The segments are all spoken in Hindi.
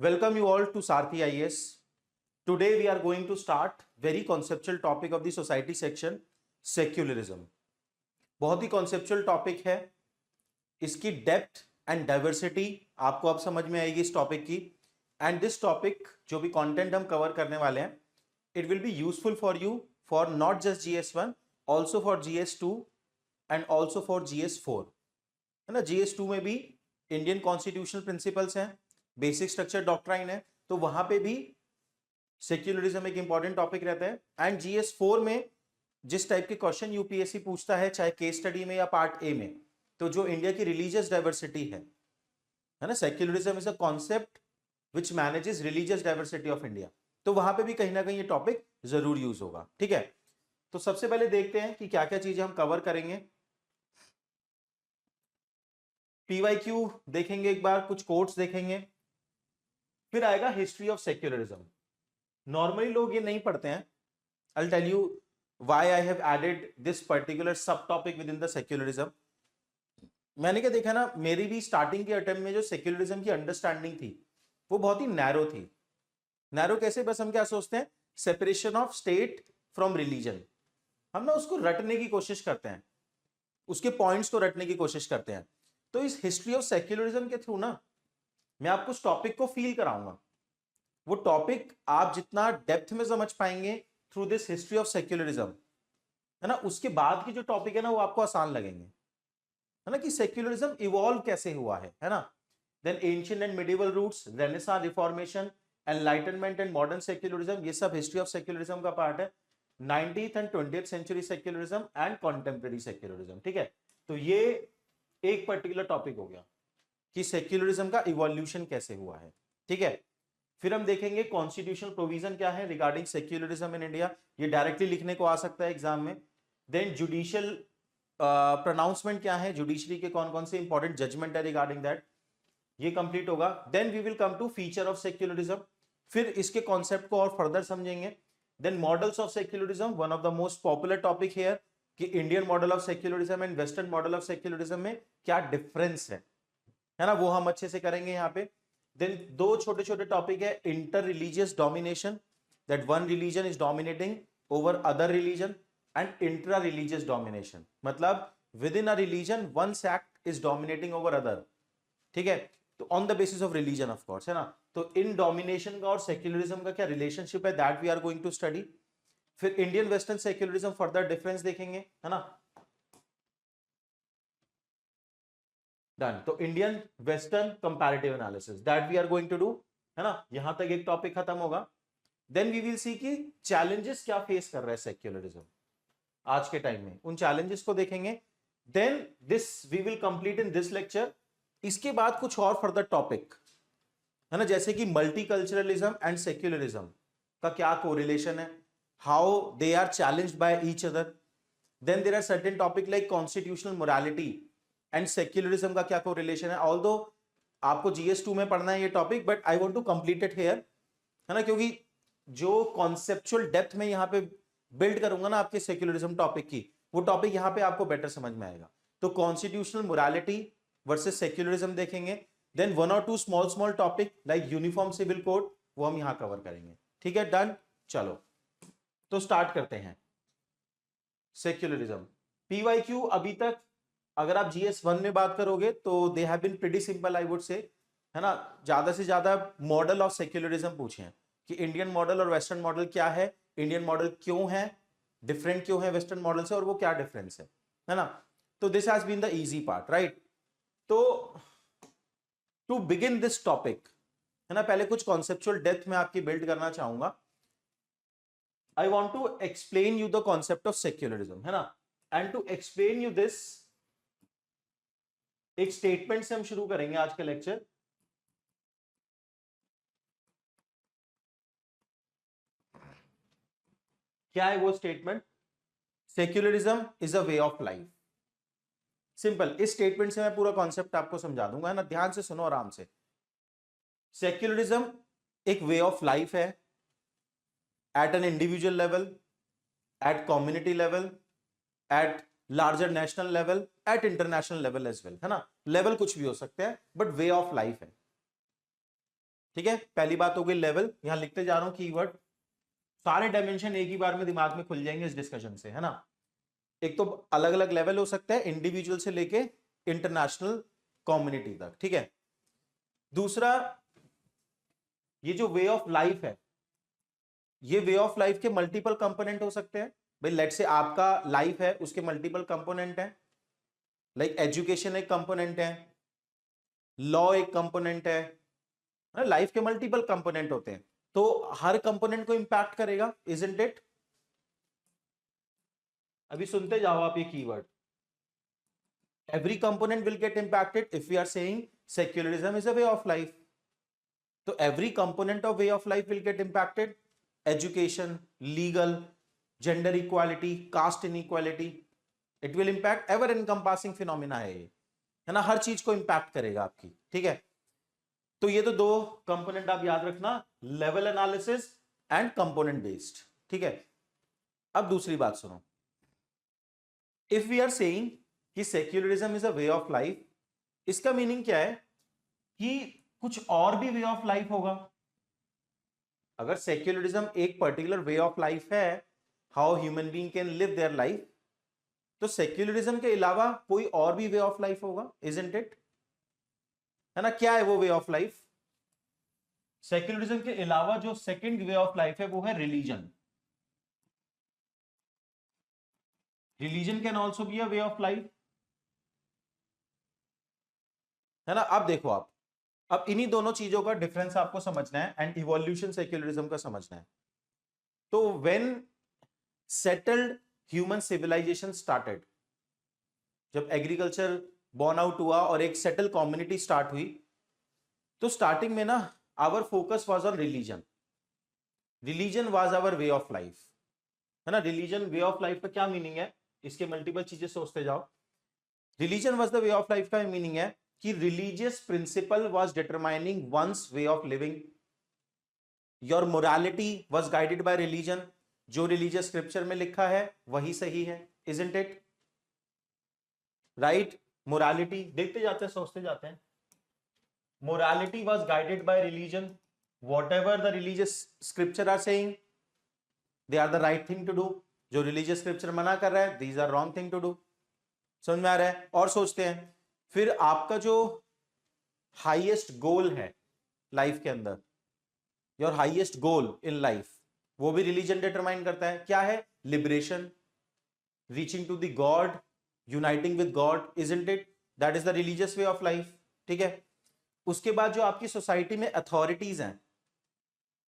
Welcome you all to Sarthi IAS. Today we are going to start very conceptual topic of the society section, secularism. बहुत ही conceptual topic है. इसकी depth and diversity आपको अब समझ में आएगी इस topic की. And this topic जो भी content हम cover करने वाले हैं, it will be useful for you for not just GS1, also for GS2 and also for GS4. है ना, GS2 में भी इंडियन कॉन्स्टिट्यूशनल प्रिंसिपल्स हैं, बेसिक स्ट्रक्चर डॉक्ट्राइन है, तो वहां पे भी सेक्युलरिज्म एक इंपॉर्टेंट टॉपिक रहता है. एंड GS4 में जिस टाइप के क्वेश्चन यूपीएससी पूछता है, चाहे केस स्टडी में या पार्ट ए में, तो जो इंडिया की रिलीजियस डाइवर्सिटी है ना, secularism is a concept which manages religious diversity of India, तो वहां पे भी कहीं ना कहीं ये टॉपिक जरूर यूज होगा. ठीक है, तो सबसे पहले देखते हैं कि क्या क्या चीजें हम कवर करेंगे. PYQ देखेंगे, एक बार कुछ कोट्स देखेंगे, फिर आएगा हिस्ट्री ऑफ सेक्युलरिज्म. नॉर्मली लोग ये नहीं पढ़ते हैं. I'll tell you why I have added this particular subtopic within the secularism. मैंने क्या देखा ना, मेरी भी स्टार्टिंग के अटेम्प्ट में जो सेक्युलरिज्म की अंडरस्टैंडिंग थी वो बहुत ही नैरो थी. नैरो कैसे? बस हम क्या सोचते हैं, separation of state from religion. हम ना उसको रटने की कोशिश करते हैं, उसके पॉइंट्स को रटने की कोशिश करते हैं. तो इस हिस्ट्री ऑफ सेक्युलरिज्म के थ्रू ना मैं आपको उस टॉपिक को फील कराऊंगा. वो टॉपिक आप जितना डेप्थ में समझ पाएंगे through this history of secularism, है ना, उसके बाद की जो टॉपिक है ना वो आपको आसान लगेंगे. है ना, कि सेक्युलरिज्म इवॉल्व कैसे हुआ है ना. Then ancient and medieval roots, renaissance, reformation, enlightenment and modern secularism, ये सब हिस्ट्री ऑफ सेक्युलरिज्म का पार्ट है. 19th and 20th century secularism and contemporary secularism. ठीक है, तो ये एक पर्टिकुलर टॉपिक हो गया कि सेक्युलरिज्म का इवोल्यूशन कैसे हुआ है. ठीक है, फिर हम देखेंगे कॉन्स्टिट्यूशनल प्रोविजन क्या है रिगार्डिंग सेक्युलरिज्म इन इंडिया, ये डायरेक्टली लिखने को आ सकता है एग्जाम में. देन जुडिशियल प्रोनाउंसमेंट क्या है, जुडिशरी के कौन कौन से इंपॉर्टेंट जजमेंट है रिगार्डिंग दैट, ये कंप्लीट होगा. Then we will come to feature of secularism, फिर इसके कॉन्सेप्ट को और फर्दर समझेंगे. Then models of secularism, one of the most popular topic here, कि Indian model of secularism and western model of secularism में क्या डिफरेंस है ना, वो हम अच्छे से करेंगे यहाँ पे. देन दो छोटे छोटे टॉपिक है, inter religious domination, that one religion is dominating over other religion, and intra religious domination, मतलब within a religion one sect is dominating over other. ठीक है, तो on the basis of religion of course, है ना. तो इन डोमिनेशन का और सेक्युलरिज्म का क्या रिलेशनशिप है, that we are going to study. फिर Indian western secularism further difference देखेंगे, है ना. डन. तो Indian western comparative analysis that we are going to do, है ना. यहां तक एक टॉपिक खत्म होगा. देन वी विल सी कि चैलेंजेस क्या फेस कर रहा है सेक्युलरिज्म आज के टाइम में, उन चैलेंजेस को देखेंगे. Then this we will complete in this lecture. इसके बाद कुछ और फर्दर टॉपिक, है ना, जैसे कि मल्टीकल्चरलिज्म एंड सेक्युलरिज्म का क्या कोरिलेशन है, how they are challenged by each other. Then there are certain topic like constitutional morality and secularism का क्या कोरिलेशन है. ऑल्दो आपको GS2 में पढ़ना है ये topic, but I want to complete it here, है ना, क्योंकि जो कॉन्सेप्चुअल डेप्थ में यहां पे बिल्ड करूंगा ना आपके सेक्युलरिज्म टॉपिक की, वो टॉपिक यहां पे आपको बेटर समझ में आएगा. तो कॉन्स्टिट्यूशनल मोरालिटी वर्सेस सेक्युलरिज्म देखेंगे. देन वन और two small small topic like uniform civil code, वो हम यहां कवर करेंगे. ठीक है, डन. चलो तो स्टार्ट करते हैं. सेक्युलरिज्म PYQ अभी तक अगर आप GS1 में बात करोगे तो they have been pretty simple, I would say, है ना. ज्यादा से ज्यादा मॉडल ऑफ सेक्युलरिज्म पूछे हैं कि इंडियन मॉडल और वेस्टर्न मॉडल क्या है, इंडियन मॉडल क्यों है, डिफरेंट क्यों है वेस्टर्न मॉडल से, और वो क्या डिफरेंस है ना. तो this has been the easy part, right. तो टू बिगिन दिस टॉपिक, है ना, पहले कुछ कॉन्सेप्चुअल डेप्थ में आपकी बिल्ड करना चाहूंगा. I want to explain you the concept of secularism, है ना. And to explain you this, एक स्टेटमेंट से हम शुरू करेंगे आज का लेक्चर. क्या है वो statement? Secularism is a way of life. Simple. इस स्टेटमेंट से मैं पूरा कॉन्सेप्ट आपको समझा दूंगा, है ना. ध्यान से सुनो, आराम से. सेक्युलरिज्म एक वे ऑफ लाइफ है at an individual level, at community level, at larger national level, at international level as well, है ना. लेवल कुछ भी हो सकते हैं, बट वे ऑफ लाइफ है. ठीक है, पहली बात हो गई लेवल, यहां लिखते जा रहा हूं कीवर्ड, सारे डायमेंशन एक ही बार में दिमाग में खुल जाएंगे इस डिस्कशन से, है ना। एक तो अलग अलग लेवल हो सकता है, इंडिविजुअल से लेके इंटरनेशनल कम्युनिटी तक, ठीक है। दूसरा, ये जो वे ऑफ लाइफ है, ये वे ऑफ लाइफ के मल्टीपल कंपोनेंट हो सकते हैं भाई। लेट से आपका लाइफ है, उसके मल्टीपल कंपोनेंट हैं, लाइक एजुकेशन एक कंपोनेंट है, लॉ एक कंपोनेंट है, लाइफ के मल्टीपल कंपोनेंट होते हैं, तो हर कंपोनेंट को इंपैक्ट करेगा, इजंट इट। अभी सुनते जाओ आप ये keyword, every component will get impacted if we are saying secularism is a way of life. So every component of way of life will get impacted. Education, legal, gender equality, caste inequality, it will impact, ever encompassing phenomena है ये, है ना, हर चीज को इम्पैक्ट करेगा आपकी, ठीक है। तो ये तो दो कंपोनेंट आप याद रखना, level analysis and component based, ठीक है। अब दूसरी बात सुनो, इफ वी आर सेइंग कि secularism is a way of life, इसका मीनिंग क्या है कि कुछ और भी वे ऑफ लाइफ होगा। अगर सेक्युलरिज्म एक पर्टिकुलर वे ऑफ लाइफ है, how human being can live their life, तो सेक्युलरिज्म के अलावा कोई और भी वे ऑफ लाइफ होगा, इजंट इट, है ना। क्या है वो वे ऑफ लाइफ? सेक्युलरिज्म के अलावा जो सेकंड वे ऑफ लाइफ है वो है religion. Religion can also be a way of life, है ना। अब देखो आप, अब इन्हीं दोनों चीजों का डिफरेंस आपको समझना है एंड इवोल्यूशन सेक्युलरिज्म का समझना है। तो when settled human civilisation started, जब एग्रीकल्चर बॉर्न आउट हुआ और एक सेटल कम्युनिटी स्टार्ट हुई, तो स्टार्टिंग में ना our focus was on religion. Religion was our way of life, है ना। रिलीजन वे ऑफ लाइफ का क्या मीनिंग है, इसके मल्टीपल चीजें सोचते जाओ। Religion was the way of life का मीनिंग है कि religious principle was determining one's way of living, your morality was guided by religion, जो रिलीजियस स्क्रिप्चर में लिखा है वही सही है, इजंट इट, राइट। मोरालिटी देखते जाते हैं, सोचते जाते हैं, morality was guided by religion, whatever the religious scripture are saying, they are the right thing to do, जो रिलीजियस स्क्रिप्चर मना कर रहा है, these are wrong thing to do। समझ में आ रहा है? और सोचते हैं, फिर आपका जो हाईएस्ट गोल है लाइफ के अंदर, your highest goal in life, वो भी रिलीजन डिटरमाइन करता है। क्या है? Liberation, reaching to the god, uniting with god, isn't it, that is the religious way of life, ठीक है। उसके बाद जो आपकी सोसाइटी में अथॉरिटीज हैं,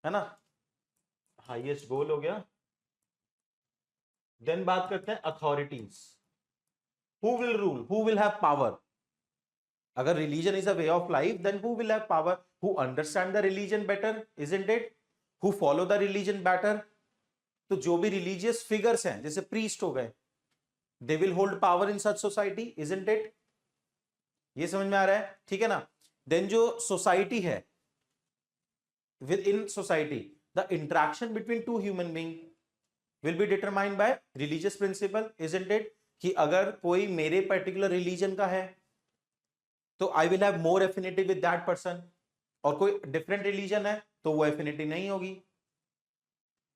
है ना, हाईएस्ट गोल हो गया। देन बात करते हैं authorities, who will rule, who will have power. अगर religion is a way of life, then who will have power, who understand the religion better, isn't it, who follow the religion better. तो जो भी रिलीजियस फिगर्स हैं, जैसे प्रीस्ट हो गए, they will hold power in such society, isn't it. ये समझ में आ रहा है? ठीक है ना। देन जो सोसाइटी है, within society, the interaction between two human being will be determined by religious principle, isn't it? कि अगर कोई मेरे पर्टिकुलर रिलीजन का है तो I will have more affinity with that person, और कोई डिफरेंट रिलीजन है तो वो एफिनिटी नहीं होगी।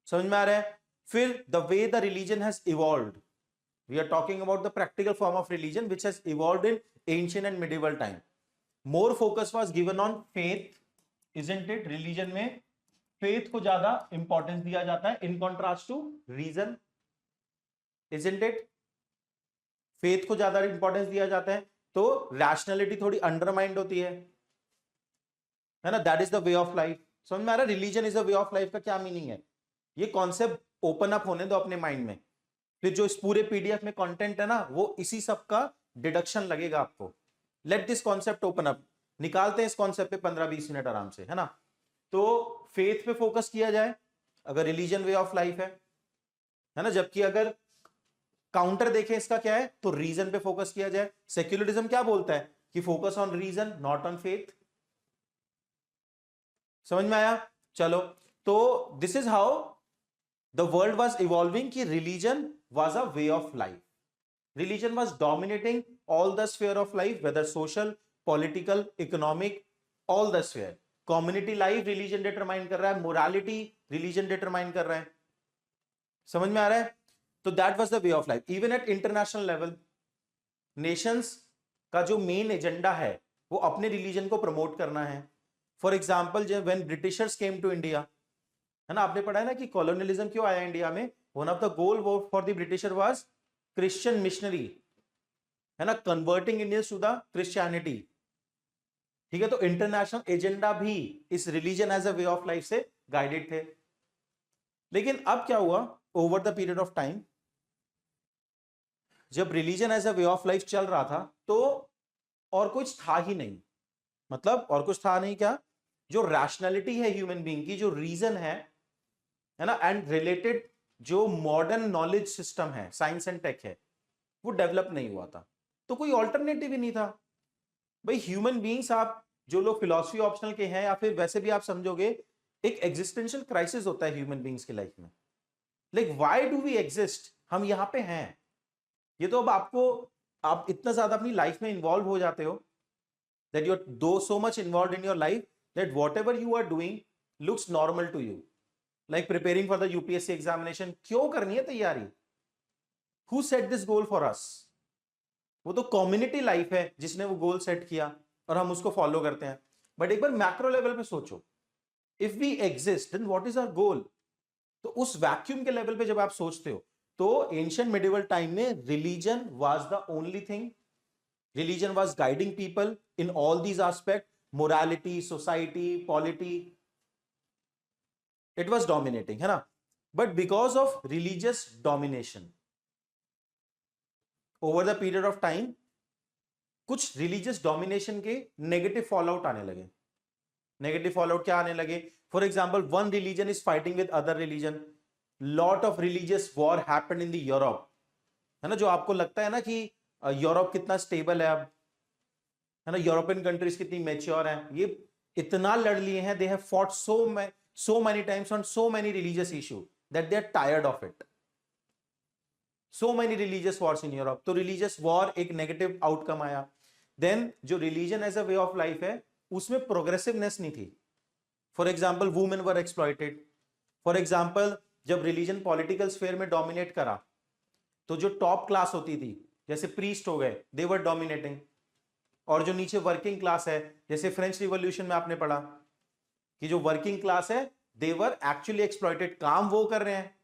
समझ में आ रहा है? फिर the way the religion has evolved, we are talking about the practical form of religion which has evolved in ancient and medieval time. More focus was given on faith, isn't it. Religion में फेथ को ज्यादा इंपॉर्टेंस दिया जाता है in contrast to reason, isn't it. Faith को ज्यादा इंपॉर्टेंस दिया जाता है तो रैशनैलिटी थोड़ी अंडरमाइंड होती है ना। That is the way of life. समझ में आ रहा है? Religion is a way of life का क्या मीनिंग है, ये कॉन्सेप्ट ओपन अप होने दो अपने माइंड में। फिर जो इस पूरे पीडीएफ में कंटेंट है ना, वो इसी सब का डिडक्शन लगेगा आपको। Let this concept open up, निकालते हैं इस कॉन्सेप्ट पे 15-20 मिनट आराम से, है ना। तो फेथ पे फोकस किया जाए अगर रिलीजन वे ऑफ लाइफ है ना। जबकि अगर काउंटर देखें इसका क्या है, तो रीजन पे फोकस किया जाए। सेक्युलरिज्म क्या बोलता है कि focus on reason not on faith. समझ में आया? चलो, तो this is how the world was evolving कि religion was a way of life. Religion was dominating all the sphere of life, whether social, political, economic, all the sphere. Community life religion determine कर रहा है, मोरालिटी रिलीजन डिटरमाइन कर रहा है। समझ में आ रहा है? तो that was the way of life. Even at international level Nations का जो मेन एजेंडा है वो अपने रिलीजन को प्रमोट करना है। फॉर एग्जाम्पल जब when Britishers came to India, है ना, आपने पढ़ा है ना कि कॉलोनियलिज्म क्यों आया इंडिया में, one of the goal for the britisher was Christian missionary, है ना, converting Indians to the Christianity. ठीक है, तो इंटरनेशनल एजेंडा भी इस religion as a way of life से गाइडेड थे। लेकिन अब क्या हुआ over the period of time, जब religion as a way of life चल रहा था तो और कुछ था ही नहीं। मतलब और कुछ था नहीं क्या, जो रैशनैलिटी है ह्यूमन बीइंग की, जो रीजन है ना, एंड रिलेटेड जो मॉडर्न नॉलेज सिस्टम है, साइंस एंड टेक है, वो डेवलप नहीं हुआ था। तो कोई ऑल्टरनेटिव ही नहीं था भाई। ह्यूमन बीइंग्स, आप जो लोग फिलॉसफी ऑप्शनल के हैं या फिर वैसे भी आप समझोगे, एक एग्जिस्टेंशियल क्राइसिस होता है ह्यूमन बीइंग्स की लाइफ में। Like why do we exist, हम यहां पे हैं। ये तो अब आपको, आप इतना ज्यादा अपनी लाइफ में इन्वॉल्व हो जाते हो that you're so much involved in your life that whatever you are doing looks normal to you, like preparing for the UPSC examination। क्यों करनी है तैयारी? who set this goal for us? वो तो कम्युनिटी लाइफ है जिसने वो गोल सेट किया और हम उसको फॉलो करते हैं। बट एक बार मैक्रो लेवल पे सोचो, if we exist then what is our goal. तो उस वैक्यूम के लेवल पे जब आप सोचते हो, तो एंशिएंट मिडिवल टाइम में religion was the only thing. Religion was guiding people in all these aspects, morality, society, polity. It was dominating, है ना? But because of religious domination, over the period of time, कुछ religious domination के negative fallout आने लगे। Negative fallout क्या आने लगे? For example, one religion is fighting with other religion. Lot of religious war happened in the Europe, है ना? जो आपको लगता है ना कि यूरोप कितना स्टेबल है अब, है ना, यूरोपियन कंट्रीज कितनी मैच्योर हैं, ये इतना लड़ लिए हैं, they have fought so many times on so many religious issue that they are tired of it. So many religious wars in Europe. तो religious war एक negative outcome आया। Then जो religion as a way of life है, उसमें progressiveness नहीं थी। For example, women were exploited. For example, जब religion political sphere में dominate करा, तो जो top class होती थी, जैसे priest हो गए, they were dominating। और जो नीचे वर्किंग क्लास है, जैसे फ्रेंच रिवॉल्यूशन में आपने पढ़ा कि जो वर्किंग क्लास है, दे वर एक्चुअली एक्सप्लॉइटेड, काम वो कर रहे हैं,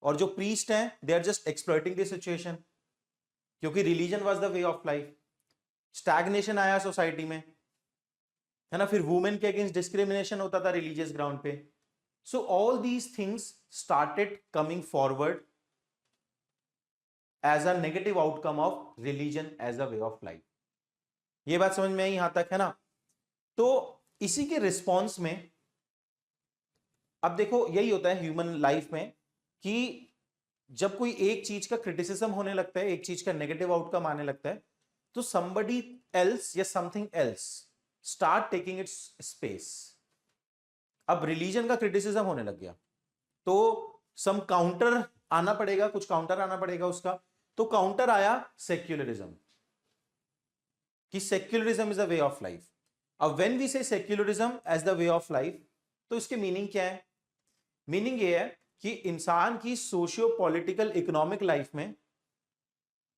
और जो प्रीस्ट हैं, they are just exploiting the situation, क्योंकि religion was the way of life. Stagnation आया सोसाइटी में, है ना, फिर वुमेन के अगेंस्ट डिस्क्रिमिनेशन होता था रिलीजियस ग्राउंड पे। So all these things started coming forward as a negative outcome of religion as a way of life. ये बात समझ में आई यहां तक, है ना? तो इसी के रिस्पॉन्स में अब देखो, यही होता है ह्यूमन लाइफ में कि जब कोई एक चीज का क्रिटिसिज्म होने लगता है, एक चीज का नेगेटिव आउटकम आने लगता है, तो somebody else या something else start taking it's space. अब रिलीजन का क्रिटिसिज्म होने लग गया, तो सम काउंटर आना पड़ेगा, कुछ काउंटर आना पड़ेगा उसका। तो काउंटर आया सेक्युलरिज्म, कि secularism is a way of life. अब when we say secularism as the way of life, तो इसके मीनिंग क्या है? मीनिंग ये है कि इंसान की सोशियो पॉलिटिकल इकोनॉमिक लाइफ में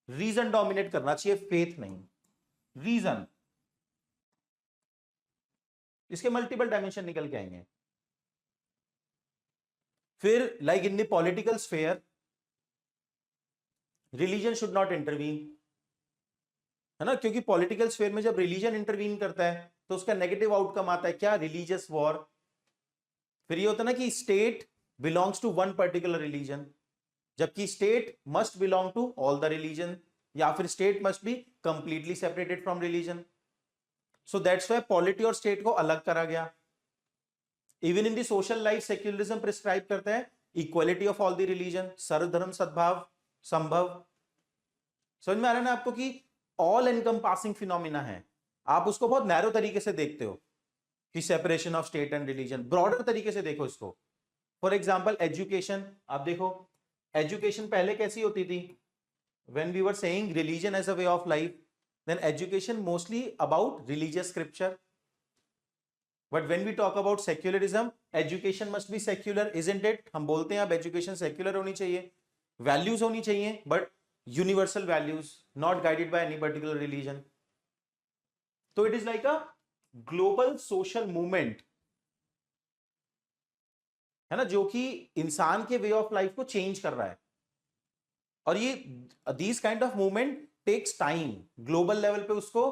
रीजन डोमिनेट करना चाहिए, फेथ नहीं। रीजन, इसके मल्टीपल डायमेंशन निकल के आएंगे। फिर like in the political sphere, religion should not intervene, है ना, क्योंकि पॉलिटिकल स्फेयर में जब रिलीजन इंटरवीन करता है तो उसका नेगेटिव आउटकम आता है क्या? Religious war. फिर ये होता है ना कि state belongs to one particular religion, जबकि state must belong to all the religion, या फिर state must be completely separated from religion. So that's why polity और स्टेट को अलग करा गया। Even in the social life secularism prescribe करता है equality of all the religion, सर्वधर्म सद्भाव संभव। समझ में आ रहा है ना आपको कि ऑल एनकम्पासिंग फिनोमिना है। आप उसको बहुत नैरो तरीके से देखते हो कि separation of state and religion, broader तरीके से देखो इसको। फॉर एग्जाम्पल एजुकेशन, आप देखो एजुकेशन पहले कैसी होती थी? When we were saying religion as a way of life, then education mostly about religious scripture, but when we talk about secularism, education must be secular, isn't it? हम बोलते हैं अब एजुकेशन सेक्युलर होनी चाहिए, वैल्यूज होनी चाहिए, but universal values, not guided by any particular religion. तो it is like a global social movement, है ना, जो कि इंसान के वे ऑफ लाइफ को चेंज कर रहा है. और ये these kind of movement takes time global level पे उसको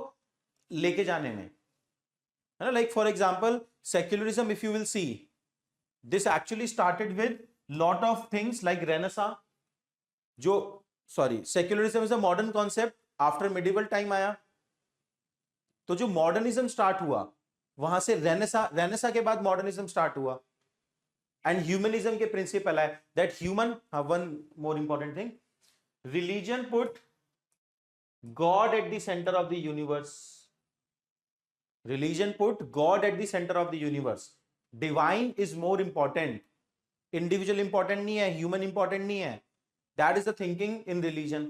लेके जाने में, है ना. Like for example secularism, if you will see, this actually started with lot of things like renaissance, जो secularism is a modern concept, after medieval time आया, तो जो मॉडर्निज्म स्टार्ट हुआ वहां से रेनेसा के बाद मॉडर्निज्म स्टार्ट हुआ, एंड ह्यूमनिज्म के प्रिंसिपल है that human, one more important thing, religion put God at the center of the universe. Religion put God at the center of the universe. Divine is more important. Individual important नहीं है, human important नहीं है. That is the thinking in religion.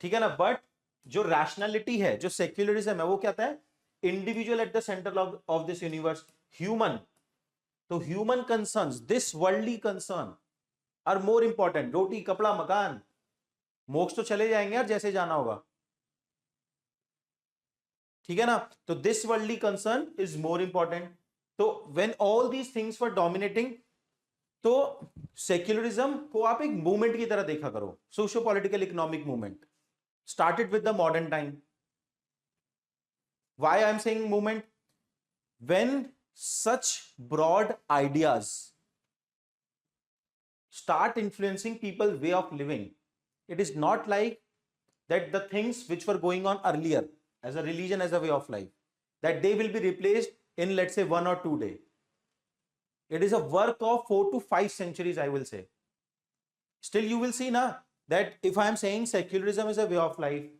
ठीक है ना. बट जो रैशनैलिटी है, जो सेक्युलरिज्म है, वो क्या है? Individual at the centre of this universe, human. तो human concerns, this worldly concern are more important. रोटी कपड़ा मकान, मोक्ष तो चले जाएंगे यार जैसे जाना होगा, ठीक है ना. तो this worldly concern is more important. तो when all these things were dominating, तो सेक्युलरिज्म को आप एक मूवमेंट की तरह देखा करो, socio political economic movement, started with the modern time. Why I am saying movement? When such broad ideas start influencing people's way of living, it is not like that the things which were going on earlier as a religion, as a way of life, that they will be replaced in, let's say, 1 or 2 days. It is a work of 4 to 5 centuries, I will say. Still you will see na, that if I am saying secularism is a way of life,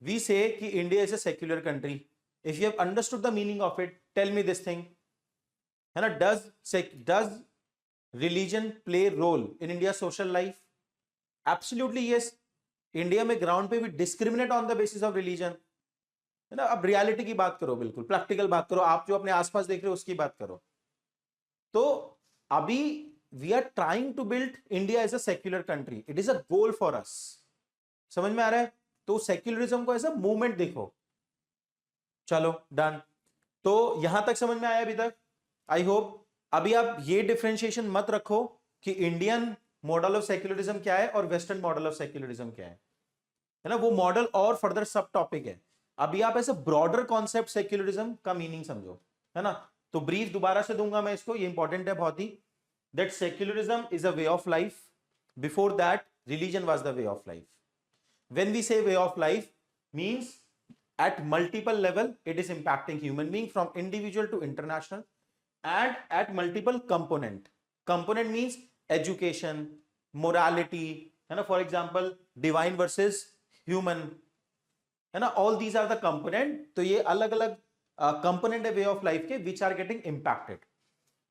we say ki India is a secular country. If you have understood the meaning of it, tell me this thing, है ना. does religion play role in India's social life? Absolutely yes. India में ग्राउंड पे भी discriminate on the basis of religion, है ना. अब रियलिटी की बात करो, बिल्कुल प्रैक्टिकल बात करो, आप जो अपने आसपास देख रहे हो उसकी बात करो. तो अभी we are trying to build India as a secular country, it is a goal for us. समझ में आ रहा है? तो सेक्युलरिज्म को एज अ मूवमेंट देखो. चलो डन. तो यहां तक समझ में आया अभी तक? I hope. अभी आप ये डिफरेंशिएशन मत रखो कि इंडियन मॉडल ऑफ सेक्युलरिज्म क्या है और वेस्टर्न मॉडल ऑफ सेक्युलरिज्म क्या है ना. वो मॉडल और फर्दर सब टॉपिक है. अभी आप ऐसे ब्रॉडर कॉन्सेप्ट सेक्युलरिज्म का मीनिंग समझो, है ना. तो ब्रीफ दोबारा से दूंगा मैं इसको, ये इंपॉर्टेंट है बहुत ही. That secularism is a way of life. Before that religion was the way of life. When we say way of life means at multiple level it is impacting human being from individual to international, and at multiple component means education, morality, है ना. for example divine versus human, है ना. all these are the component. तो ये अलग अलग component है way of life के which are getting impacted.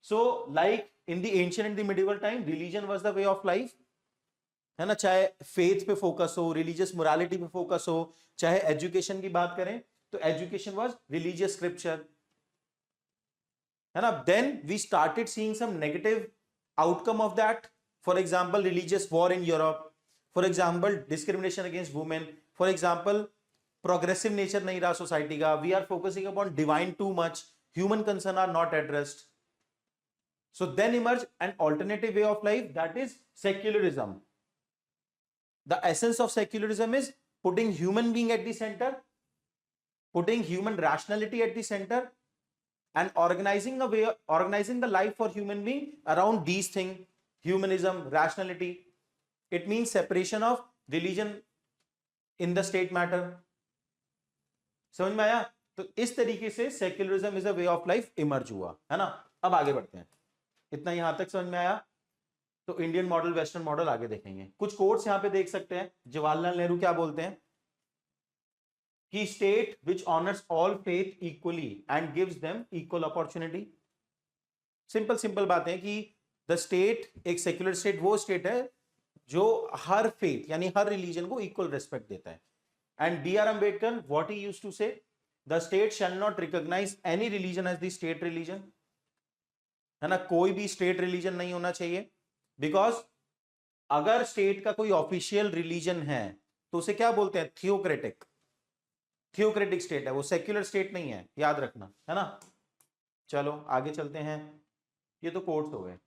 so like in the ancient and the medieval time religion was the way of life, है ना. चाहे फेथ पे फोकस हो, रिलीजियस मोरालिटी पे फोकस हो, चाहे एजुकेशन की बात करें तो एजुकेशन वाज रिलीजियस स्क्रिप्चर, है ना. Then we started seeing some negative outcome of that. For example religious war in Europe, for example discrimination against women, for example progressive nature नहीं रहा सोसाइटी का, we are focusing upon divine too much, human concern are not addressed. So then emerge an alternative way of life, that is secularism. The essence of secularism is putting human being at the center, putting human rationality at the center, and organizing the life for human being around these things: humanism, rationality. It means separation of religion in the state matter. समझ में आया? तो इस तरीके से secularism is a way of life emerge हुआ, है ना. अब आगे बढ़ते हैं. इतना यहां तक समझ में आया? तो इंडियन मॉडल, वेस्टर्न मॉडल आगे देखेंगे. कुछ कोट्स यहां पे देख सकते हैं. जवाहरलाल नेहरू क्या बोलते हैं कि state which honours all faith equally and gives them equal opportunity. Simple बात है कि द स्टेट, एक सेक्युलर स्टेट वो स्टेट है जो हर फेथ यानी हर रिलीजन को इक्वल रिस्पेक्ट देता है. And B R Ambedkar what he used to say, the state shall not recognise any religion as the state religion, है ना, कोई भी स्टेट रिलीजन नहीं होना चाहिए, बिकॉज अगर स्टेट का कोई ऑफिशियल रिलीजन है तो उसे क्या बोलते हैं, थियोक्रेटिक, थियोक्रेटिक स्टेट है वो, सेक्युलर स्टेट नहीं है, याद रखना, है ना। चलो आगे चलते हैं, ये तो कोर्ट्स हो गए।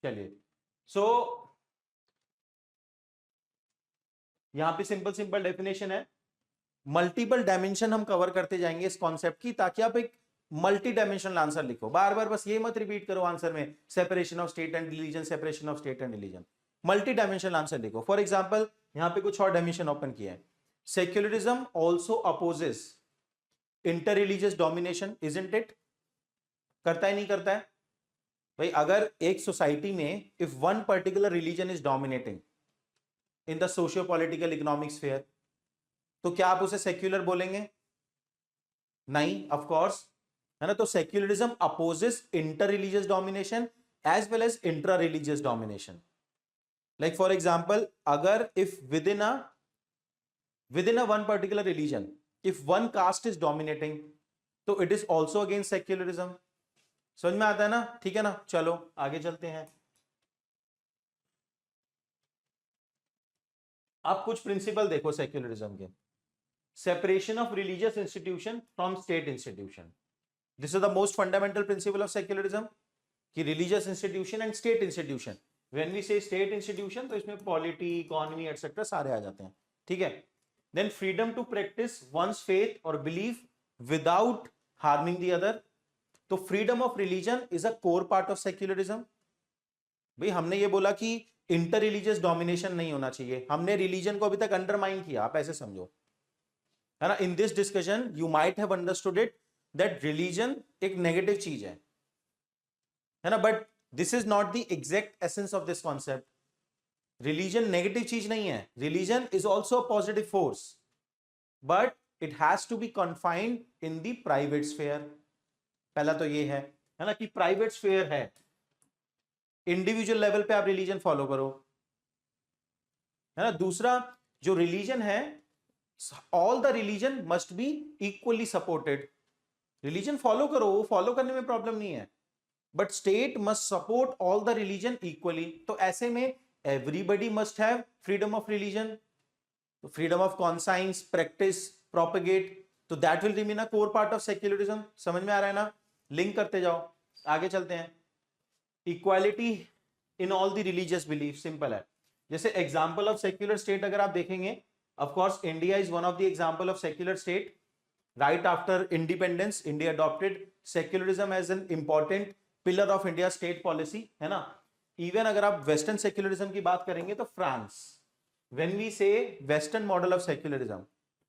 चलिए सो यहां पे सिंपल सिंपल डेफिनेशन है, मल्टीपल डायमेंशन हम कवर करते जाएंगे इस कॉन्सेप्ट की, ताकि आप एक मल्टी डायमेंशनल आंसर लिखो, बार बार बस ये मत रिपीट करो आंसर में separation of state and religion, separation of state and religion, multi dimensional answer लिखो। फॉर एग्जांपल यहां पे कुछ और डायमेंशन ओपन किया है, secularism also opposes inter religious domination, isn't it, करता है नहीं करता है भाई। अगर एक सोसाइटी में if one particular religion is dominating in the socio political economic sphere, तो क्या आप उसे सेक्युलर बोलेंगे, नहीं ऑफ कोर्स, है ना। तो secularism opposes inter religious domination as well as intra religious domination. Like for example, अगर if within a one particular religion if one caste is dominating, तो it is also against secularism. समझ में आता है ना, ठीक है ना। चलो आगे चलते हैं, आप कुछ प्रिंसिपल देखो सेक्युलरिज्म के, separation of religious institution from state institution, this is the most fundamental principle of secularism, कि religious institution and state institution, when we say state institution तो इसमें पॉलिटी, इकोनॉमी एटसेट्रा सारे आ जाते हैं, ठीक है। Then freedom to practice one's faith और belief without harming the other, तो freedom of religion is a core part of secularism. भाई हमने ये बोला कि इंटर रिलीजियस डोमिनेशन नहीं होना चाहिए, हमने रिलीजन को अभी तक अंडरमाइन किया, आप ऐसे समझो, है ना। In this discussion you might have understood it that religion एक नेगेटिव चीज है ना, but this is not the exact essence of this concept. Religion negative चीज नहीं है, religion is also a positive force, but it has to be confined in the private sphere. पहला तो ये है ना, कि प्राइवेट स्फेयर है, इंडिविजुअल लेवल पे आप रिलीजन फॉलो करो, है ना। दूसरा, जो रिलीजन है, all the religion must be equally supported, religion follow करो, वो फॉलो करने में प्रॉब्लम नहीं है, but state must support all the religion equally. तो ऐसे में everybody must have freedom of religion, तो freedom of conscience, practice, propagate, तो that will remain a core part of secularism. समझ में आ रहा है ना, लिंक करते जाओ, आगे चलते हैं। Equality in all the religious belief, simple है। जैसे एग्जांपल ऑफ सेक्युलर स्टेट अगर आप देखेंगे, of course India is one of the example of secular state. Right after independence India adopted secularism as an important pillar of India state policy, है ना। इवन अगर आप वेस्टर्न सेक्युलरिज्म की बात करेंगे तो France, when we say western model of secularism,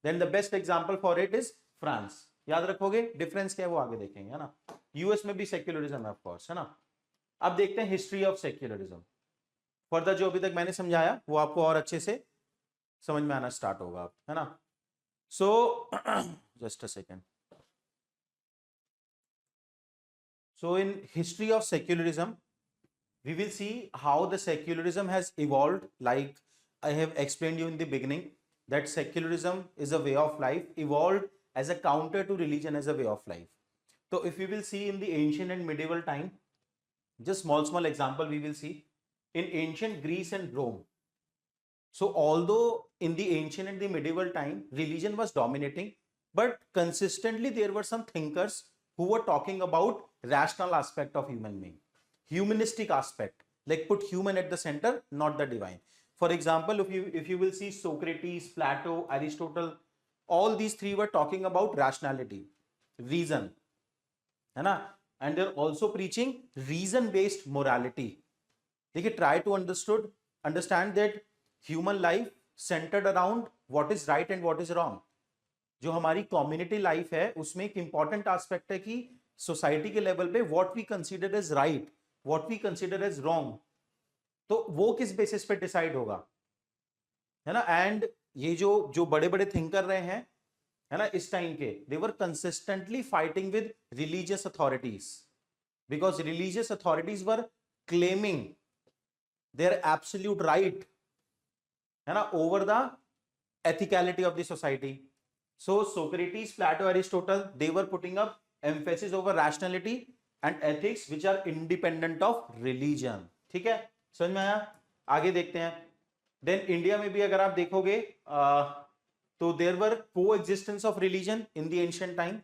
then the best example for it is France. याद रखोगे, डिफरेंस क्या है वो आगे देखेंगे, है ना। यूएस में भी सेक्युलरिज्म है ऑफ कोर्स, है ना। अब देखते हैं हिस्ट्री ऑफ सेक्युलरिज्म, फर्दर जो अभी तक मैंने समझाया वो आपको और अच्छे से समझ में आना स्टार्ट होगा, है ना। So just a second, so in history of secularism we will see how the secularism has evolved, like I have explained you in the beginning that secularism is a way of life evolved as a counter to religion as a way of life. So if we will see in the ancient and medieval time, just small example we will see in ancient Greece and Rome. So although in the ancient and the medieval time religion was dominating, but consistently there were some thinkers who were talking about rational aspect of human being, humanistic aspect, like put human at the center, not the divine. For example, if you will see Socrates, Plato, Aristotle, all these three were talking about rationality, reason, है ना, and they're also preaching reason based morality. देखिए, try to understand that human life centered around what is right and what is wrong. जो हमारी कम्युनिटी लाइफ है उसमें एक इंपॉर्टेंट एस्पेक्ट है कि सोसाइटी के लेवल पे what we consider as right, what we consider as wrong, तो वो किस बेसिस पे डिसाइड होगा, है ना। एंड ये जो बड़े बड़े थिंकर रहे हैं, है ना, इस टाइम के, they were consistently fighting with religious authorities, because religious authorities were claiming their absolute right, है ना, over the ethicality of the society. So Socrates, Plato, Aristotle, they were putting up emphasis over rationality and ethics which are independent of religion. ठीक है, समझ में आया? आगे देखते हैं. देन इंडिया में भी अगर आप देखोगे तो देयर वर को existence of religion in the ancient time,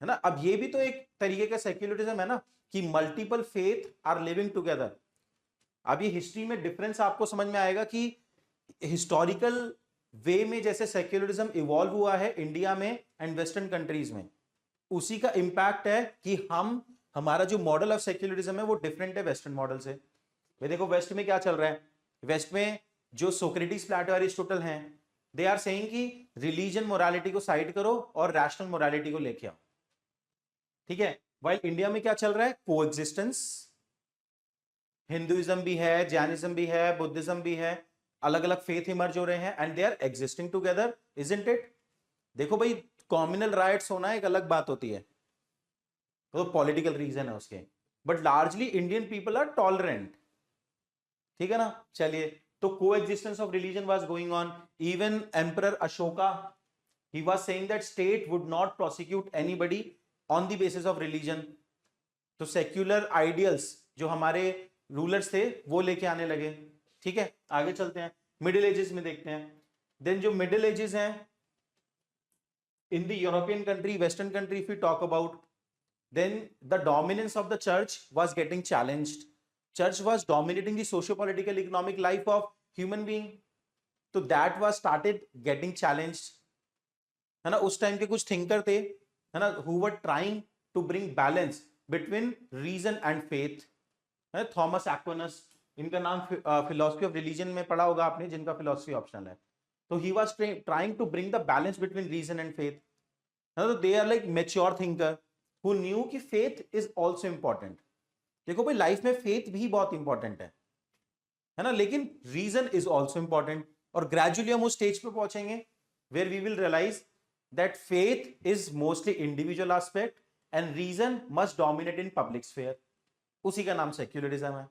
है ना. अब ये भी तो एक तरीके का सेक्युलरिज्म है ना, कि multiple faith are living together. अब ये हिस्ट्री में डिफरेंस आपको समझ में आएगा कि हिस्टोरिकल वे में जैसे सेक्युलरिज्म इवॉल्व हुआ है इंडिया में एंड वेस्टर्न कंट्रीज में, उसी का इंपैक्ट है कि हमारा जो मॉडल ऑफ सेक्युलरिज्म है वो डिफरेंट है वेस्टर्न मॉडल से. वे देखो वेस्ट में क्या चल रहा है. वेस्ट में जो सोक्रेटिस, प्लेटो, एरिस्टोटल हैं, दे आर सेइंग कि रिलीजन मोरालिटी को साइड करो और रैशनल मोरालिटी को लेके आओ. ठीक है. वाइल इंडिया में क्या चल रहा है, कोएग्जिस्टेंस. हिंदुइज्म भी है, जैनिज्म भी है, बुद्धिज्म भी है, अलग अलग फेथ इमर्ज हो रहे हैं and they are existing together, isn't it. देखो भाई, कॉम्युनल राइट्स होना एक अलग बात होती है, तो पॉलिटिकल रीजन है उसके, but largely Indian people are tolerant. ठीक है ना. चलिए, तो coexistence of religion was going on. Even emperor Ashoka, he was saying that state would not prosecute anybody on the basis of religion. तो सेक्युलर आइडियल्स जो हमारे रूलर्स थे वो लेके आने लगे. ठीक है, आगे चलते हैं. मिडिल एजेस में देखते हैं. देन जो मिडिल एजेस हैं in the European country, western country, if you talk about, then the dominance of the church was getting challenged. Church was dominating the socio-political economic life of human being, so that was started getting challenged, है ना. उस टाइम के कुछ थिंकर थे, है ना, who were trying to bring balance between reason and faith. है थॉमस एक्विनस, इनका नाम फिलोसफी ऑफ रिलीजन में पढ़ा होगा आपने, जिनका फिलोसफी ऑप्शनल है. तो he was trying to bring the balance between reason and faith. है ना, तो they are like mature thinker who knew कि faith is also important. देखो भाई, लाइफ में faith भी बहुत इंपॉर्टेंट है ना, लेकिन reason is also important. और ग्रेजुअली हम उस स्टेज पे पहुंचेंगे where we will realize that faith is mostly individual aspect and reason must dominate in public sphere. उसी का नाम सेक्युलरिज्म है.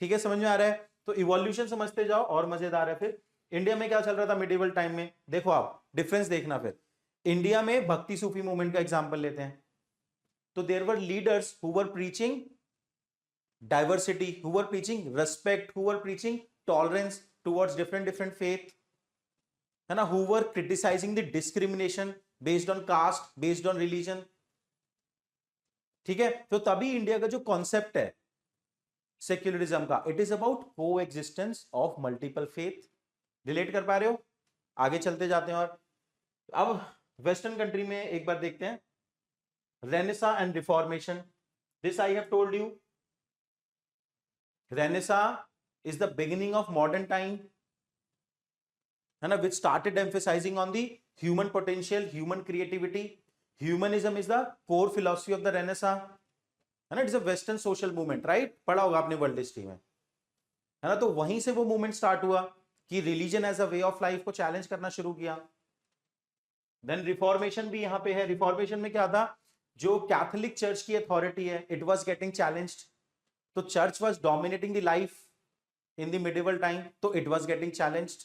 ठीक है, समझ में आ रहा है. तो इवोल्यूशन समझते जाओ और मजेदार है. फिर इंडिया में क्या चल रहा था मिडिवल टाइम में, देखो आप डिफरेंस देखना. फिर इंडिया में भक्ति सूफी मूवमेंट का एग्जांपल लेते हैं. तो there were leaders who were preaching diversity, who were preaching respect, who were preaching tolerance towards different faith, है ना, who were criticising the discrimination based on caste, based on religion. ठीक है. तो तभी इंडिया का जो कॉन्सेप्ट है सेक्युलरिज्म का, इट इज अबाउट को existence of multiple faith. Relate कर पा रहे हो? आगे चलते जाते हैं. और अब वेस्टर्न कंट्री में एक बार देखते हैं Renaissance and reformation. This I have told you, Renaissance is the beginning of modern time, है ना, which started emphasizing on the human potential, human creativity. Humanism is the core philosophy of the Renaissance, है ना. It is a Western social movement, right? पढ़ा होगा आपने वर्ल्ड हिस्ट्री में, है ना. तो वहीं से वो मूवमेंट स्टार्ट हुआ कि religion as a way of life को चैलेंज करना शुरू किया. देन रिफॉर्मेशन भी यहां पे है. रिफॉर्मेशन में क्या था, जो कैथोलिक चर्च की अथॉरिटी है, इट वाज गेटिंग चैलेंज्ड. तो church was dominating the life in the medieval time, तो इट वाज गेटिंग चैलेंज्ड.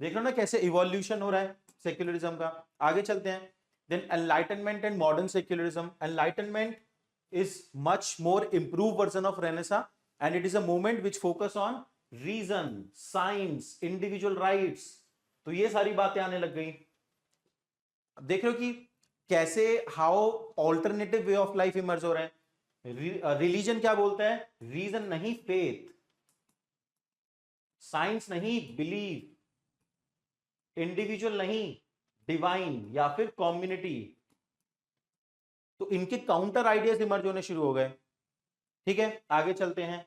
देख लो ना कैसे इवोल्यूशन हो रहा है सेक्युलरिज्म का. आगे चलते हैं. Then enlightenment and modern secularism. Enlightenment is much more improved version of Renaissance, and it is a movement which focus on reason, science, individual rights. तो ये सारी बातें आने लग गई. अब देख रहे हो कि कैसे how alternative way of life emerge हो रहे हैं. रिलीजन क्या बोलता है, रीजन नहीं फेथ, साइंस नहीं बिलीव, इंडिविजुअल नहीं डिवाइन या फिर कम्युनिटी. तो इनके काउंटर आइडियाज इमर्ज होने शुरू हो गए. ठीक है, आगे चलते हैं.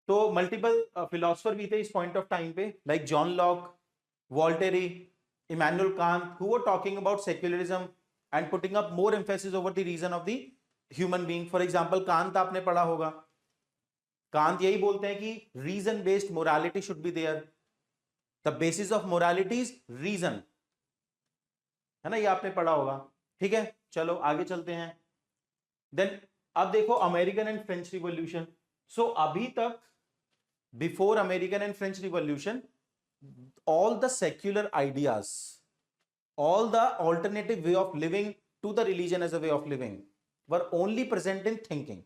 तो मल्टीपल फिलोसफर भी थे इस पॉइंट ऑफ टाइम पे, like John Locke, Voltaire, Immanuel Kant, who were talking about secularism and putting up more emphasis over the reason of the human being. For example Kant आपने पढ़ा होगा. कांट यही बोलते हैं कि reason based morality should be there. The basis of morality is reason, है ना, ये आपने पढ़ा होगा. ठीक है, चलो आगे चलते हैं. देन अब देखो अमेरिकन एंड फ्रेंच रिवॉल्यूशन. सो अभी तक before American and French revolution all the secular ideas all the alternative way of living to the religion as a way of living were only present in thinking.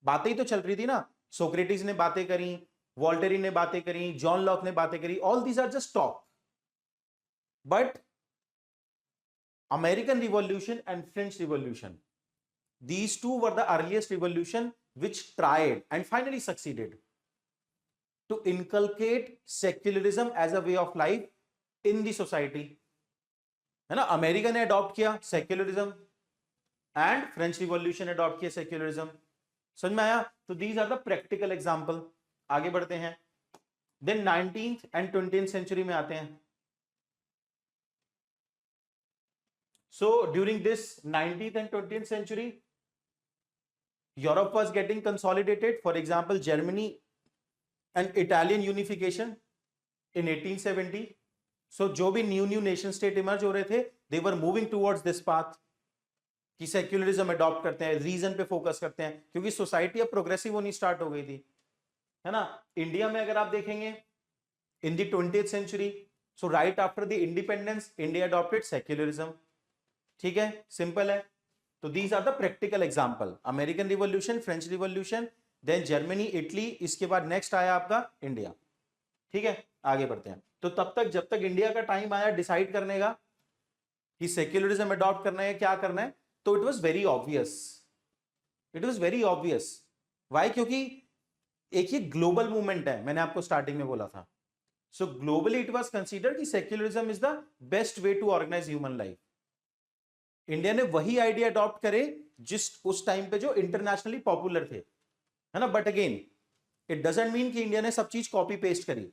बातें ही तो चल रही थी ना, सोक्रेटिस ने बातें करी, वॉल्टेरी ने बातें करी, जॉन लॉक ने बातें करी, all these are just talk. But American Revolution and French Revolution, these two were the earliest revolution which tried and finally succeeded to inculcate secularism as a way of life in the society. है ना, अमेरिका ने अडॉप्ट किया secularism and French revolution adopt किया सेक्युलरिज्म. समझ में आया? तो these are the practical example. आगे बढ़ते हैं. Then 19th and 20th century में आते हैं. So during this 19th and 20th century, Europe was getting consolidated. For example, Germany and Italian unification in 1870. So जो भी new nation state emerge हो रहे थे, they were moving towards this path कि सेक्युलरिज्म अडॉप्ट करते हैं, रीजन पे फोकस करते हैं, क्योंकि सोसाइटी अब प्रोग्रेसिव होनी स्टार्ट हो गई थी, है ना. इंडिया में अगर आप देखेंगे in the 20th century, so right after the independence, India adopted secularism. ठीक है, सिंपल है. तो these are the practical example. American revolution, French revolution, then Germany, Italy, इसके बाद नेक्स्ट आया आपका इंडिया. ठीक है, आगे बढ़ते हैं. तो तब तक, जब तक इंडिया का टाइम आया डिसाइड करने का कि सेक्युलरिज्म अडॉप्ट करना है, क्या करना है, तो it was very obvious. It was very obvious. Why? क्योंकि एक ही ग्लोबल मूवमेंट है, मैंने आपको स्टार्टिंग में बोला था. So globally it was considered कि secularism is the best way to organise human life. India ने वही आइडिया अडॉप्ट करे जिस उस टाइम पे जो इंटरनेशनली पॉपुलर थे, है ना. But again it doesn't mean कि इंडिया ने सब चीज कॉपी पेस्ट करी.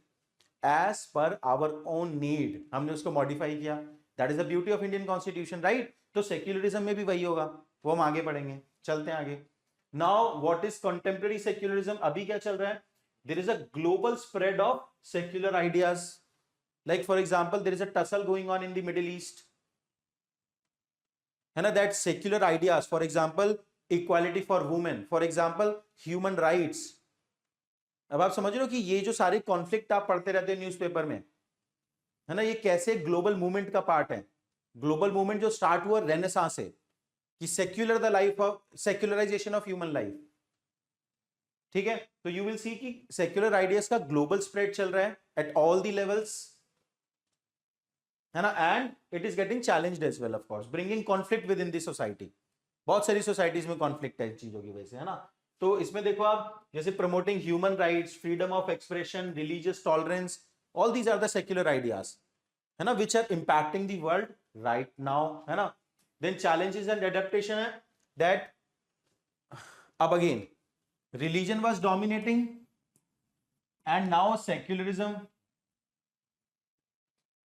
As per our own need हमने उसको मॉडिफाई किया. That is the beauty of Indian constitution, right. तो सेक्युलरिज्म में भी वही होगा, वो हम आगे पढ़ेंगे. चलते हैं आगे. Now what is contemporary secularism? अभी क्या चल रहा है? There is a global spread of secular ideas. Like for example, there is a tussle going on in the Middle East, है ना. That secular ideas, for example equality for women, for example human rights. अब आप समझ रहे हो कि ये जो सारे कॉन्फ्लिक्ट आप पढ़ते रहते हो न्यूज़पेपर में, है ना, ये कैसे ग्लोबल मूवमेंट का पार्ट है. ग्लोबल मूवमेंट जो स्टार्ट हुआ रेनेसांस से, कि secular the life of, secularisation of human life. ठीक है, तो यू विल सी कि सेक्युलर आइडियाज का ग्लोबल स्प्रेड चल रहा है एट ऑल द लेवल्स, है ना. And it is getting challenged as well, of course, bringing conflict within the society. बहुत सारी सोसाइटीज में कॉन्फ्लिक्ट है चीजों की वजह से, है ना. तो इसमें देखो आप, जैसे promoting human rights, freedom of expression, religious tolerance, all these are the secular ideas, है ना, which are impacting the world right now, है ना. देन चैलेंजेस एंड एडेप्टेशन है दैट अब again religion was dominating and now secularism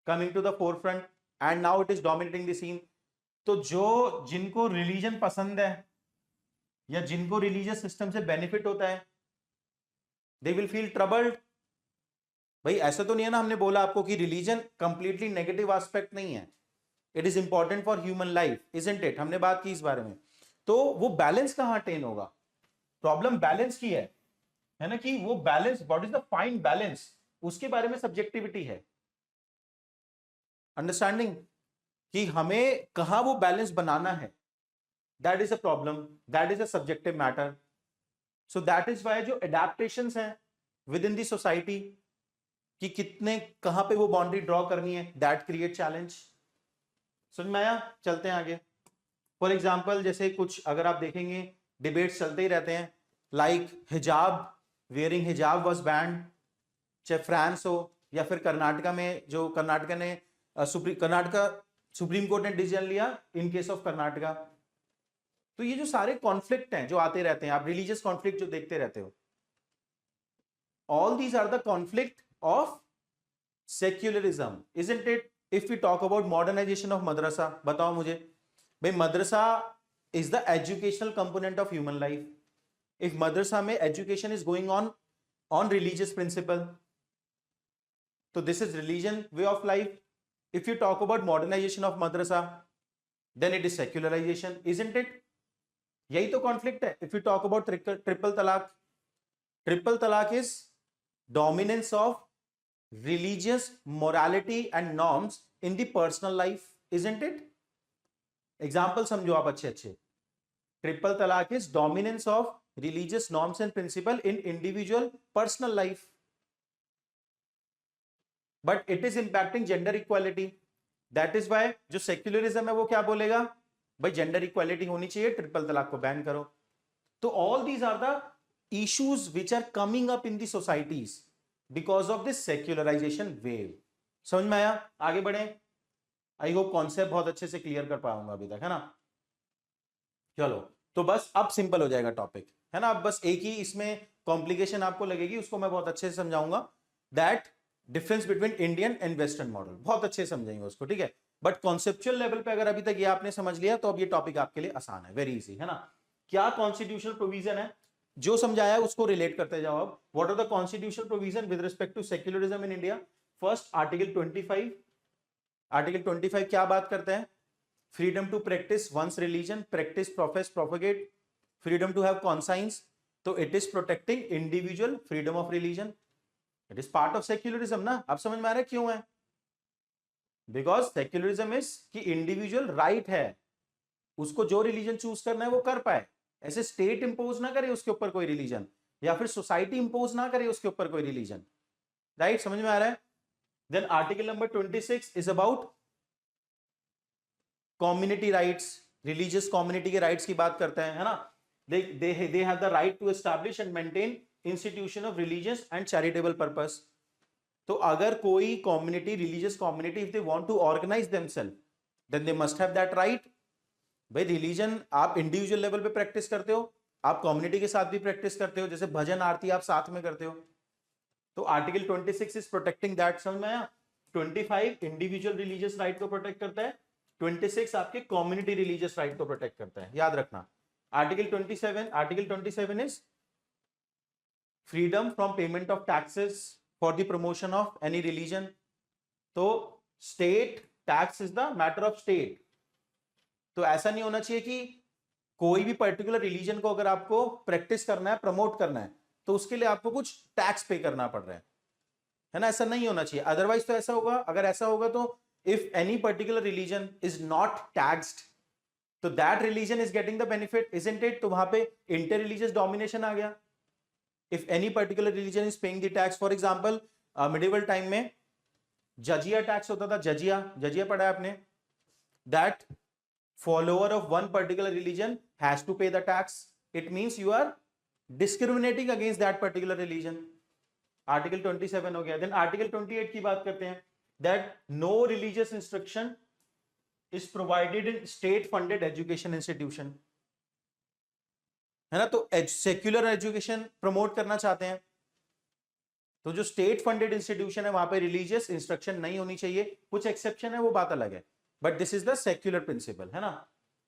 coming to the forefront and now it is dominating the scene. तो जो जिनको रिलीजन पसंद है या जिनको रिलीजियस सिस्टम से बेनिफिट होता है, they will feel troubled. भाई ऐसा तो नहीं है ना, हमने बोला आपको कि रिलीजन कंप्लीटली नेगेटिव एस्पेक्ट नहीं है. It is important for human life, isn't it. हमने बात की इस बारे में. तो वो बैलेंस कहां अटेन होगा? प्रॉब्लम बैलेंस की है ना, कि वो balance, what is the fine balance, उसके बारे में सब्जेक्टिविटी है. अंडरस्टैंडिंग कि हमें कहां वो बैलेंस बनाना है, that is a problem, that is a subjective matter. So that is why जो एडेप्टेशंस हैं विद इन द सोसाइटी, कि कितने कहां पे वो बाउंड्री ड्रॉ करनी है, दैट क्रिएट चैलेंज. समझ में आया? चलते हैं आगे. फॉर एग्जाम्पल, जैसे कुछ अगर आप देखेंगे डिबेट्स चलते ही रहते हैं, लाइक हिजाब, वेयरिंग हिजाब वाज बैंड, चाहे फ्रांस हो या फिर कर्नाटका में, जो कर्नाटका ने कर्नाटका सुप्रीम कोर्ट ने डिसीजन लिया इन केस ऑफ कर्नाटका. तो ये जो सारे कॉन्फ्लिक्ट हैं जो आते रहते हैं, आप रिलीजियस कॉन्फ्लिक्ट जो देखते रहते हो, all these are the conflict of secularism, isn't it. If we talk about modernisation of मदरसा, बताओ मुझे भाई, मदरसा is the educational component of human life. If मदरसा में education is going on religious principle, तो this is religion way of life. If you talk about modernization of madrasa, then it is secularization, isn't it? यही तो conflict है. If you talk about triple talaq is dominance of religious morality and norms in the personal life, isn't it? Example समझो आप अच्छे अच्छे. ट्रिपल तलाक is dominance of religious norms and principle in individual personal life, but it is impacting gender equality. That is why जो सेक्युलरिज्म है वो क्या बोलेगा, भाई जेंडर इक्वालिटी होनी चाहिए, ट्रिपल तलाक को बैन करो. तो all these are the issues which are coming up in the societies because of this secularisation wave. समझ में आया? आगे बढ़े. आई होप कॉन्सेप्ट बहुत अच्छे से क्लियर कर पाऊंगा अभी तक, है ना. चलो, तो बस अब सिंपल हो जाएगा टॉपिक, है ना. अब बस एक ही इसमें कॉम्प्लिकेशन आपको लगेगी, उसको मैं बहुत अच्छे से समझाऊंगा. That difference between Indian and western model, बहुत अच्छे से समझेंगे उसको, ठीक है. बट कॉन्सेप्चुअल लेवल पे अगर अभी तक ये आपने समझ लिया तो अब ये टॉपिक आपके लिए आसान है, वेरी इजी, है ना. क्या कॉन्स्टिट्यूशनल प्रोविजन है, जो समझाया उसको रिलेट करते जाओ. अब what are the constitutional provision with respect to secularism in India. First article 25. Article 25 क्या बात करते हैं? Freedom to practice one's religion, practise, profess, propagate, freedom to have conscience. तो it is protecting individual freedom of religion. It is part of secularism ना. अब समझ में आ रहा है क्यों है? बिकॉज सेक्युलरिज्म इज कि इंडिविजुअल राइट है, उसको जो रिलीजन चूज करना है वो कर पाए. ऐसे स्टेट इंपोज ना करे उसके ऊपर कोई रिलीजन, या फिर सोसाइटी इंपोज ना करे उसके ऊपर कोई रिलीजन. राइट, समझ में आ रहा है? Then article number 26 is about community rights. Religious community के राइट्स की बात करते हैं, है ना. they have the right to establish and maintain institution of religious and charitable purpose. तो अगर कोई community, religious community, if they want to organise themself then they must have that right. भाई रिलीजन आप इंडिविजुअल लेवल पे प्रैक्टिस करते हो, आप कम्युनिटी के साथ भी प्रैक्टिस करते हो, जैसे भजन आरती आप साथ में करते हो. तो आर्टिकल 26 इज प्रोटेक्टिंग दैट. समझ में आया? 25 इंडिविजुअल रिलीजियस राइट को प्रोटेक्ट करता है, 26 आपके कम्युनिटी रिलीजियस राइट को प्रोटेक्ट करता है, याद रखना. Article 27 is freedom from payment of taxes for the promotion of any religion. तो state tax is the matter of state. तो ऐसा नहीं होना चाहिए कि कोई भी पर्टिकुलर रिलीजन को अगर आपको प्रैक्टिस करना है, प्रमोट करना है, तो उसके लिए आपको कुछ टैक्स पे करना पड़ रहा है ना. ऐसा नहीं होना चाहिए. अदरवाइज तो ऐसा होगा, अगर ऐसा होगा तो if any particular religion is not taxed तो that religion is getting the benefit, isn't it. तो वहां पे इंटर रिलीजियस डोमिनेशन आ गया. If any particular religion is paying the tax, for example medieval time में जजिया टैक्स होता था. जजिया पढ़ा है आपने. That follower of one particular religion has to pay the tax. It means you are discriminating against that particular religion. Article 27 हो गया. Then Article 28 की बात करते हैं. That no religious instruction is provided in state funded education institution. है ना. तो सेक्युलर एजुकेशन प्रमोट करना चाहते हैं, तो जो स्टेट फंडेड इंस्टीट्यूशन है वहां पे रिलीजियस इंस्ट्रक्शन नहीं होनी चाहिए. कुछ एक्सेप्शन है, वो बात अलग है, but this is the secular principle, है ना.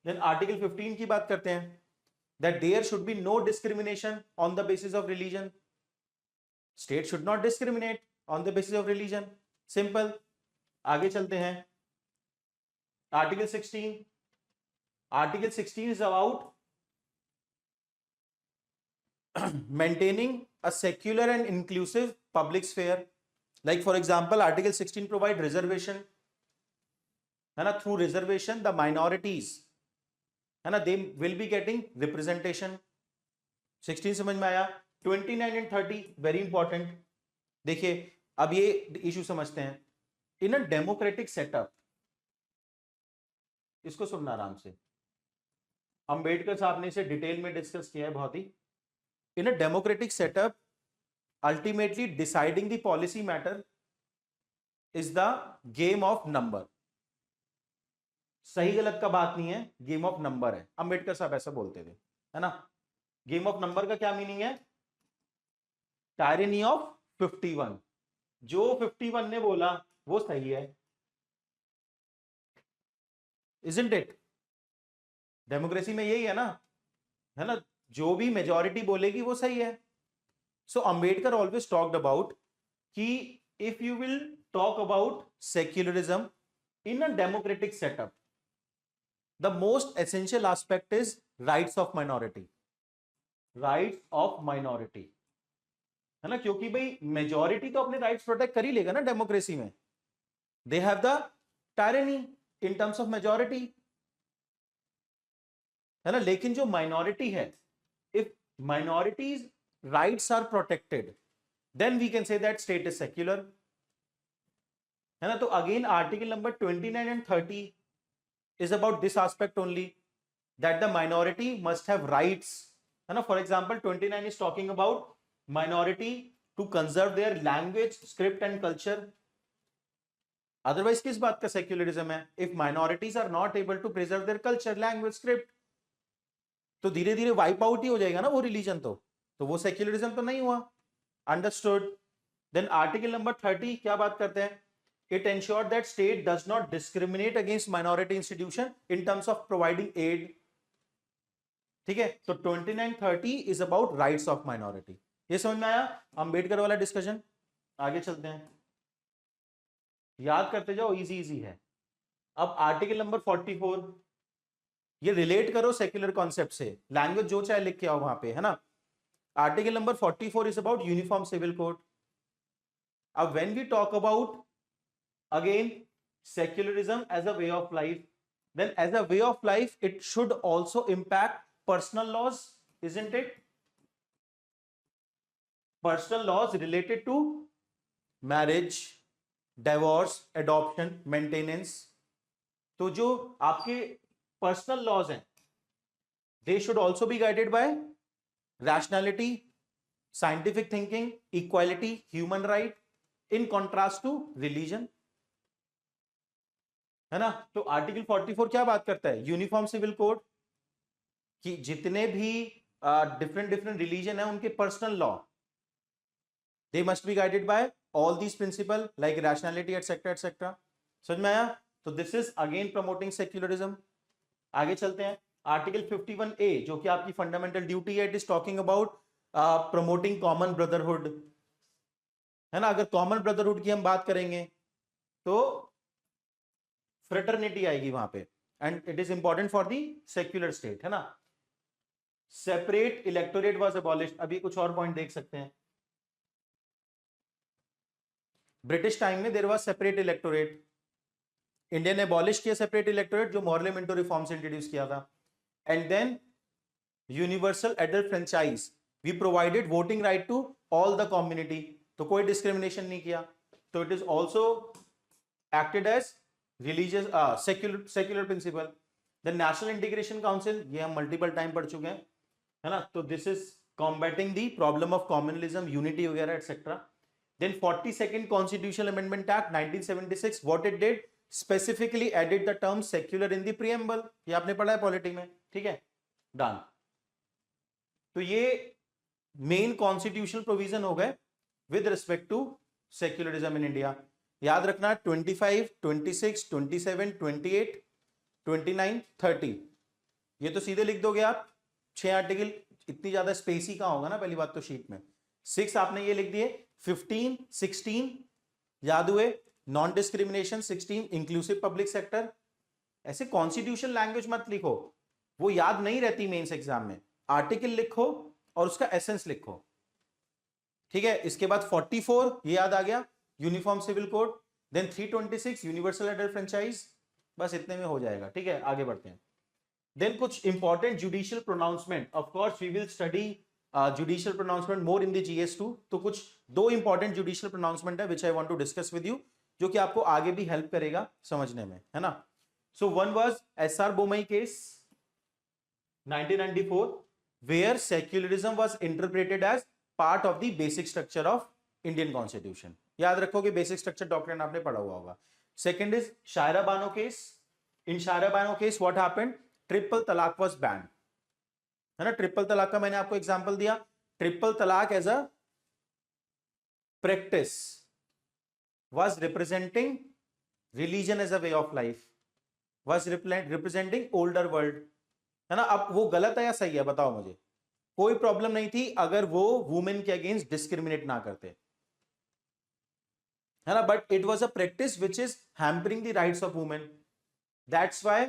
देन आर्टिकल 15 की बात करते हैं. That there should be no discrimination on the basis of religion. State should not discriminate on the basis of religion. Simple. आगे चलते हैं. Article 16. Article 16 is about maintaining a secular and inclusive public sphere. Like for example, Article 16 provide reservation, है ना. Through reservation the minorities, है ना, they will be getting representation. 16 समझ में आया. 29 and 30 very important. देखिए अब ये इशू समझते हैं. इन अ डेमोक्रेटिक सेटअप, इसको सुनना आराम से, अंबेडकर साहब ने इसे डिटेल में डिस्कस किया है बहुत ही. In a democratic setup, ultimately deciding the policy matter is the game of number. सही गलत का बात नहीं है, गेम ऑफ नंबर है. अंबेडकर साहब ऐसा बोलते थे, है ना. गेम ऑफ नंबर का क्या मीनिंग है? टायरेनी ऑफ 51. जो 51 ने बोला वो सही है, isn't it? डेमोक्रेसी में यही है ना, है ना. जो भी मेजॉरिटी बोलेगी वो सही है. सो अंबेडकर ऑलवेज टॉक्ड अबाउट कि if you will talk about secularism in a democratic setup, the most essential aspect is rights of minority. Rights of minority, है ना. क्योंकि भाई मेजॉरिटी तो अपने राइट्स प्रोटेक्ट कर ही लेगा ना डेमोक्रेसी में. They have the tyranny. In terms of majority, है ना। लेकिन जो माइनॉरिटी है, if minorities rights are protected, then we can say that state is secular, है ना। तो again article number 29 and 30 is about this aspect only, that the minority must have rights, है ना। For example 29 is talking about minority to conserve their language, script and culture. Otherwise किस बात का सेक्युलरिज्म है? If minorities are not able to preserve their culture, language, script, तो धीरे धीरे वाइप आउट ही हो जाएगा ना वो रिलीजन, तो वो सेक्युलरिज्म तो नहीं हुआ। अंडरस्टूड। देन आर्टिकल नंबर 30 क्या बात करते हैं? It ensure that state does not discriminate against minority institution in terms of providing aid. ठीक है, तो 29-30 is about rights of minority. ये समझ में आया अंबेडकर वाला डिस्कशन? आगे चलते हैं, याद करते जाओ, इजी इजी है। अब आर्टिकल नंबर 44, ये रिलेट करो सेक्युलर कॉन्सेप्ट से, लैंग्वेज जो चाहे लिख के आओ वहां पे, है ना। Article number 44 is about uniform civil code. अब when we talk about again secularism as a way of life, then as a way of life it should also impact personal laws, isn't it? Personal laws related to marriage, divorce, adoption, maintenance. तो जो आपके पर्सनल लॉज हैं, they should also be guided by rationality, scientific thinking, equality, human right, in contrast to religion, है ना। तो आर्टिकल 44 क्या बात करता है? यूनिफॉर्म सिविल कोड, कि जितने भी डिफरेंट डिफरेंट रिलीजन है उनके personal law, they must be guided by all these principle like rationality et cetera et cetera. समझ में आया? तो this is again promoting secularism. आगे चलते हैं, आर्टिकल 51A जो कि आपकी फंडामेंटल ड्यूटी है, it is talking about promoting common brotherhood, है ना। अगर कॉमन ब्रदरहुड की हम बात करेंगे तो फ्रेटर्निटी आएगी वहां पे, and it is important for the secular state, है ना। Separate electorate was abolished. अभी कुछ और पॉइंट देख सकते हैं, ब्रिटिश टाइम में there was separate electorate, India ने अबॉलिश किया सेपरेट इलेक्टोरेट, जो मॉर्ले मिंटो रिफॉर्म्स इंट्रोड्यूस किया था। And then universal adult franchise, we provided voting right to all the community, तो कोई डिस्क्रिमिनेशन नहीं किया। तो it is also acted as religious secular principle. The national integration council, ये हम मल्टीपल टाइम पढ़ चुके हैं, है ना। तो this is combating the problem of communalism, unity वगैरह etcetera. Then 42nd constitutional amendment act 1976, what it did, specifically added the term secular in the preamble. ये आपने पढ़ा है पॉलिटी में, ठीक है, डन। तो ये मेन कॉन्स्टिट्यूशनल प्रोविजन हो गए with respect to secularism in India. याद रखना 25, 26, 27, 28, 29, 30, ये तो सीधे लिख दोगे आप। 6 आर्टिकल, इतनी ज्यादा स्पेस ही कहां होगा ना, पहली बात तो शीट में। 6 आपने ये लिख दिए, 15, 16 याद हुए, non discrimination, 16 inclusive public sector. ऐसे कॉन्स्टिट्यूशन लैंग्वेज मत लिखो, वो याद नहीं रहती मेंस एग्जाम में। आर्टिकल लिखो और उसका एसेंस लिखो, ठीक है। इसके बाद 44 ये याद आ गया, uniform civil code. Then 326 universal adult franchise, बस इतने में हो जाएगा, ठीक है। आगे बढ़ते हैं। देन कुछ important judicial pronouncement, of course we will study judicial pronouncement more in the GS2। तो कुछ 2 इंपॉर्टेंट जुडिशियल प्रोनाउंसमेंट है which I want to discuss with you, जो कि आपको आगे भी हेल्प करेगा समझने में, है ना। So one was SR Bommai case 1994, where secularism was interpreted as part of the basic structure of Indian Constitution. याद रखोगे बेसिक स्ट्रक्चर डॉक्ट्रिन आपने पढ़ा हुआ होगा। Second is Shayara Bano case. In Shayara Bano case what happened, triple talaq was banned, है ना। ट्रिपल तलाक का मैंने आपको एग्जांपल दिया। Triple talaq as a practice was representing religion as a way of life, was representing older world, है ना। अब वो गलत है या सही है बताओ मुझे? कोई प्रॉब्लम नहीं थी अगर वो वुमेन के अगेंस्ट डिस्क्रिमिनेट ना करते, है ना। But it was a practice which is hampering the rights of women. That's why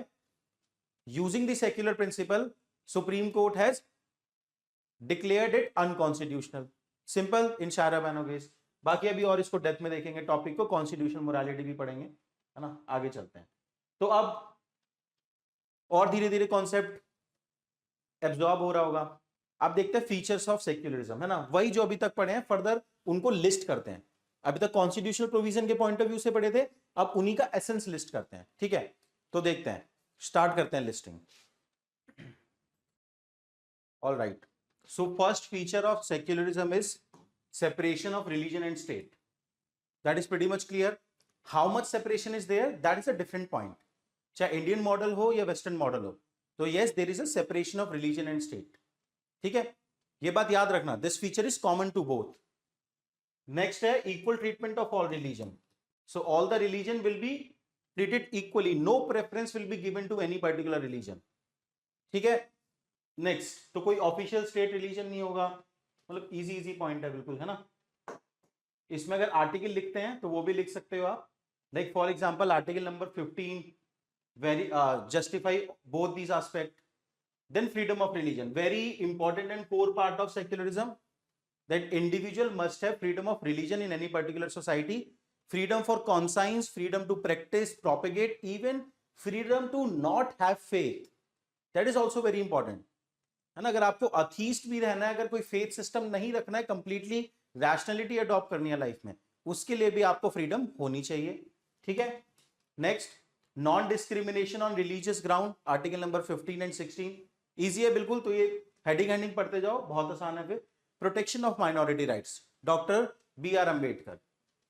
using the secular principle Supreme Court has declared it unconstitutional. Simple in Shayara Bano case. बाकी अभी और इसको डेप्थ में देखेंगे टॉपिक को, कॉन्स्टिट्यूशनल मोरालिटी भी पढ़ेंगे, है ना। आगे चलते हैं। तो अब और धीरे धीरे कॉन्सेप्ट एब्जॉर्ब हो रहा होगा। आप देखते हैं फीचर्स ऑफ सेक्युलरिज्म, है ना, वही जो अभी तक पढ़े हैं, फर्दर उनको लिस्ट करते हैं। अभी तक कॉन्स्टिट्यूशनल प्रोविजन के पॉइंट ऑफ व्यू से पढ़े थे, अब उन्हीं का एसेंस लिस्ट करते हैं। ठीक है, तो देखते हैं, स्टार्ट करते हैं listing. All right, so first feature of secularism is separation of religion and state. That is pretty much clear. How much separation is there, that is a different point. चाहे इंडियन मॉडल हो या वेस्टर्न मॉडल हो, तो yes, there is a separation of religion and state. ठीक है, ये बात याद रखना, this feature is common to both. Next है equal treatment of all religion. So all the religion will be treated equally, no preference will be given to any particular religion. ठीक है, नेक्स्ट, तो कोई ऑफिशियल स्टेट रिलीजन नहीं होगा, मतलब इजी इजी पॉइंट है बिल्कुल, है ना। इसमें अगर आर्टिकल लिखते हैं तो वो भी लिख सकते हो आप, like for example article number 15 very justify both these aspect. Then freedom of religion, very important and core part of secularism, that individual must have freedom of religion in any particular society, freedom for conscience, freedom to practise propagate, even freedom to not have faith, that is also very important, है ना। अगर आपको अथीस्ट भी रहना है, अगर कोई फेथ सिस्टम नहीं रखना है, कंप्लीटली रैशनैलिटी अडॉप्ट करनी है लाइफ में, उसके लिए भी आपको फ्रीडम होनी चाहिए। ठीक है, next, non discrimination on religious ground, article number 15 and 16, easy है बिल्कुल, तो ये हेडिंग पढ़ते जाओ, बहुत आसान है। फिर protection of minority rights, doctor BR Ambedkar,